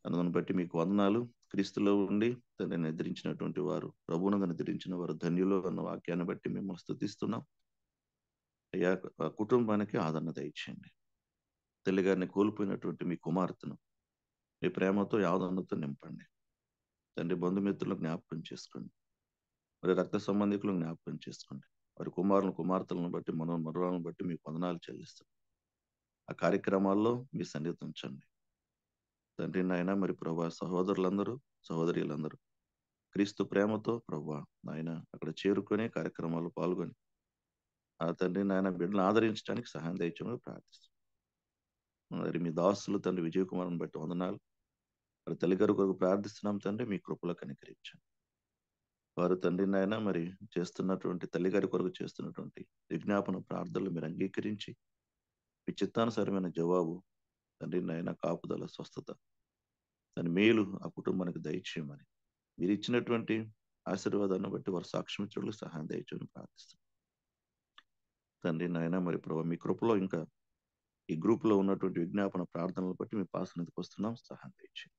అందుని బట్టి మీకు వందనాలు. క్రీస్తులో ఉండి తనని నిద్రించినటువంటి వారు ప్రభువును నిద్రించిన వారు ధన్యులు అన్న వాక్యాన్ని బట్టి మిమ్మల్ని స్తుతిస్తున్నాం. అయ్యా కుటుంబానికి ఆదరణ దయచేయండి. తల్లి గారిని కోల్పోయినటువంటి మీ కుమార్తెను మీ ప్రేమతో ఆదరణతో నింపండి. తండ్రి బంధుమిత్రులను జ్ఞాపకం చేసుకోండి. మరి రక్త సంబంధికులను జ్ఞాపకం చేసుకోండి. వారి కుమార్తెలను బట్టి మనోలను బట్టి మీకు వందనాలు చెల్లిస్తాం. ఆ కార్యక్రమాల్లో మీ సన్నిధి ఉంచండి తండ్రి నాయన. మరి ప్రభా సహోదరులందరూ సహోదరులందరూ క్రీస్తు ప్రేమతో ప్రభా నాయన అక్కడ చేరుకొని కార్యక్రమాల్లో పాల్గొని ఆ తండ్రి నాయన బిడ్డలను ఆదరించడానికి సహాయం దయచేయమని ప్రార్థిస్తాం. మరి మీ దాసులు తండ్రి విజయ్ కుమార్ని బట్టి వందనాలు. మరి తల్లిగారి కొరకు ప్రార్థిస్తున్నాం తండ్రి, మీ కృపలో కనికరించండి. వారు తండ్రి నాయన మరి చేస్తున్నటువంటి తల్లిగారి కొరకు చేస్తున్నటువంటి విజ్ఞాపన ప్రార్థనలు మీరు అంగీకరించి మీ చిత్తానుసారమైన జవాబు తండ్రి నాయన కాపుదల స్వస్థత దాని మేలు ఆ కుటుంబానికి దయచేయమని మీరు ఇచ్చినటువంటి ఆశీర్వాదాన్ని బట్టి వారు సాక్ష్యం ఇచ్చడానికి సహాయం దయచేయమని ప్రార్థిస్తాం తండ్రి నాయన. మరి ప్రభావ మీ కృపలో ఇంకా ఈ గ్రూప్ లో ఉన్నటువంటి విజ్ఞాపన ప్రార్థనలు బట్టి మీ పాసనదికి వస్తున్నాం, సహాయం దయచేయండి.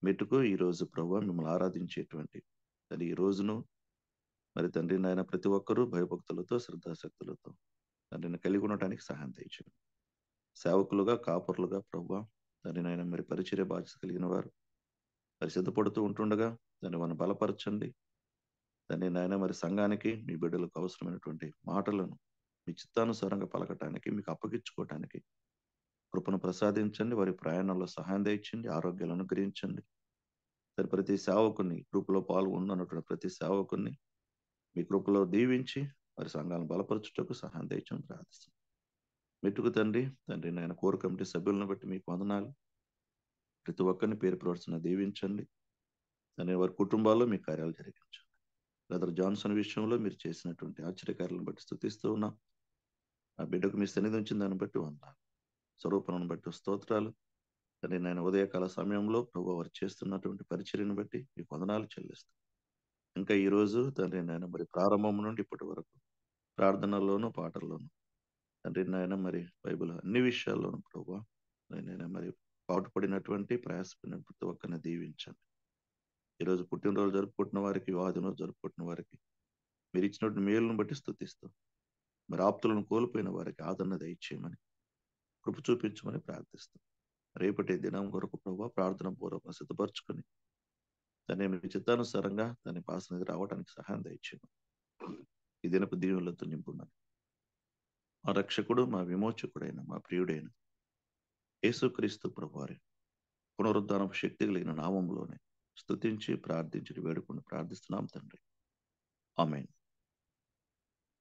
మెట్టుకు ఈ రోజు ప్రభావ మిమ్మల్ని ఆరాధించేటువంటి అది ఈ రోజును మరి తండ్రి నాయన ప్రతి ఒక్కరూ భయభక్తులతో శ్రద్ధాశక్తులతో తండ్రిని కలిగి ఉండటానికి సహాయం దయచేయండి. సేవకులుగా కాపరులుగా ప్రభావ తండ్రి నాయన మరి పరిచర్య బాధ్యత కలిగిన వారు మరి సిద్ధపడుతూ ఉంటుండగా దాన్ని మనం బలపరచండి. తండ్రి నాయన మరి సంఘానికి మీ బిడ్డలకు అవసరమైనటువంటి మాటలను మీ చిత్తానుసారంగా పలకటానికి మీకు అప్పగించుకోవటానికి కృపను ప్రసాదించండి. వారి ప్రయాణంలో సహాయం దయచండి, ఆరోగ్యాలను అనుగ్రహించండి. సరే ప్రతి సేవకుని గ్రూపులో పాల్గొన్నటువంటి ప్రతి సేవకుని మీ కృపలో దీవించి వారి సంఘాలను బలపరచుటకు సహాయం దయచని ప్రార్థిస్తాం. మెట్టుకు తండ్రి నాయన కోర్ కమిటీ సభ్యులను బట్టి మీకు వందనాలు. ప్రతి ఒక్కరిని పేరు ప్రవర్తన దీవించండి. దాని వారి కుటుంబాల్లో మీ కార్యాలు జరిగించండి. బ్రదర్ జాన్సన్ విషయంలో మీరు చేసినటువంటి ఆశ్చర్యకార్యాలను బట్టి స్తుతిస్తూ ఉన్నాం. ఆ బిడ్డకు మీ సన్నిధి ఉంచిన దాన్ని బట్టి వందనాలు. స్వరూపణను బట్టి స్తోత్రాలు. తండ్రి నాయన ఉదయకాల సమయంలో ప్రభు వారు చేస్తున్నటువంటి పరిచర్యను బట్టి మీకు వందనాలు చెల్లిస్తాం. ఇంకా ఈ రోజు తండ్రి నాయన మరి ప్రారంభం నుండి ఇప్పటి వరకు ప్రార్థనలోను పాటల్లోను తండ్రి నాయన మరి బైబిల్ అన్ని విషయాల్లోనూ ప్రభా నేను మరి పాటుపడినటువంటి ప్రయాసపడిన ప్రతి ఒక్కరిని దీవించండి. ఈరోజు పుట్టినరోజు జరుపుకుంటున్న వారికి, వివాహ దినోజు జరుపుకుంటున్న వారికి మీరు ఇచ్చినటువంటి మేలును బట్టి స్తుతిస్తాం. మరి ఆప్తులను కోల్పోయిన వారికి ఆదరణ దయచేయమని, కృప చూపించమని ప్రార్థిస్తాం. రేపటి దినం కొరకు ప్రభావ ప్రార్థన పూర్వకంగా సిద్ధపరచుకొని దాన్ని మీ చిత్తానుసారంగా దాని పాసనది రావడానికి సహాయం దయచేయమని, ఈ దినపు దీవులతో నింపుమని మా రక్షకుడు, మా విమోచకుడైన, మా ప్రియుడైన యేసుక్రీస్తు ప్రభువారి పునరుద్ధానపు శక్తి కలిగిన నామంలోనే స్తుతించి ప్రార్థించి వేడుకొని ప్రార్థిస్తున్నాం తండ్రి. ఆమేన్.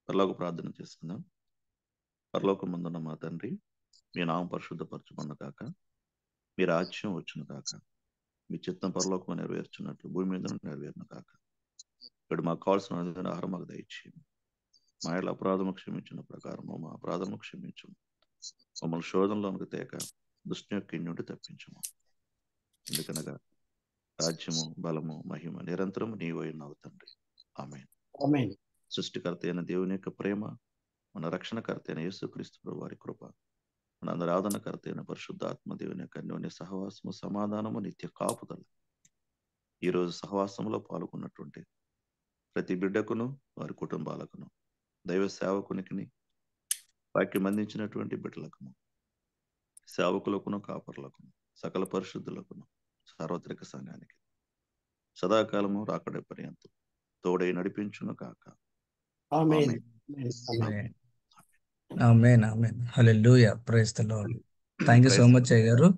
పరలోక ప్రార్థన చేసుకుందాం. పరలోకమందున్న మా తండ్రి, మీ నామం పరిశుద్ధపరచబడును కాక, మీ రాజ్యం వచ్చును కాక, మీ చిత్తం పరలోకం నెరవేర్చున్నట్లు భూమి మీద నెరవేరును కాక. ఇప్పుడు మాకు కావాల్సిన ఆహారం మాకు దయచేయండి. మా ఇళ్ళ అపరాధము క్షమించిన ప్రకారము మా అపరాధము క్షమించము. మమ్మల్ని శోధనలోనికి తేక దుష్ట యొక్క నుండి తప్పించము. ఎందుకనగా రాజ్యము, బలము, మహిమ నిరంతరం నీవైనావు తండ్రి. ఆమేన్. ఆమేన్. సృష్టికర్త అయిన దేవుని యొక్క ప్రేమ, మన రక్షణకర్త అయిన యేసుక్రీస్తు వారి కృప, మన అందరి ఆదరణకర్త అయిన పరిశుద్ధాత్మ దేవుని యొక్క అన్యోన్య సహవాసము, సమాధానము, నిత్య కాపుదల ఈరోజు సహవాసంలో పాల్గొన్నటువంటి ప్రతి బిడ్డకును, వారి కుటుంబాలకును, దైవ సేవకునికి, వాక్యం అందించినటువంటి బిడ్డలకును, సేవకులకును, కాపరులకును, సకల పరిశుద్ధులకును, సార్వత్రిక సంఘానికి సదాకాలము రాకడే పర్యంతం తోడై నడిపించును కాక. ఆమేన్. ఆమేన్. ఆమేన్. ఆమేన్. హల్లెలూయా. Praise the Lord. Thank you so much అయ్య గారు.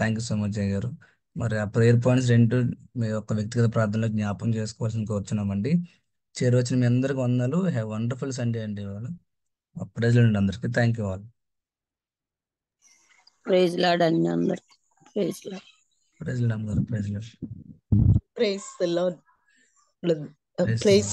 థ్యాంక్ యూ సో మచ్ అయ్య గారు. మరి ఆ ప్రేయర్ పాయింట్స్ రెండు మీ యొక్క వ్యక్తిగత ప్రార్థనలో జ్ఞాపకం చేసుకోవాల్సిన కోరుచున్నామండి. చేరవచ్చిన మీ అందరికి వందనాలు. హ్యావ్ వండర్ఫుల్ సండే అండి. ఇవాళ ప్రైజ్ లార్డ్ అందరికి. Thank you all. Praise Lord అండి అందరికి. Praise Lord. ప్రైజ్ లార్డ్ అందరూ. Praise Lord. Praise the Lord. Praise praise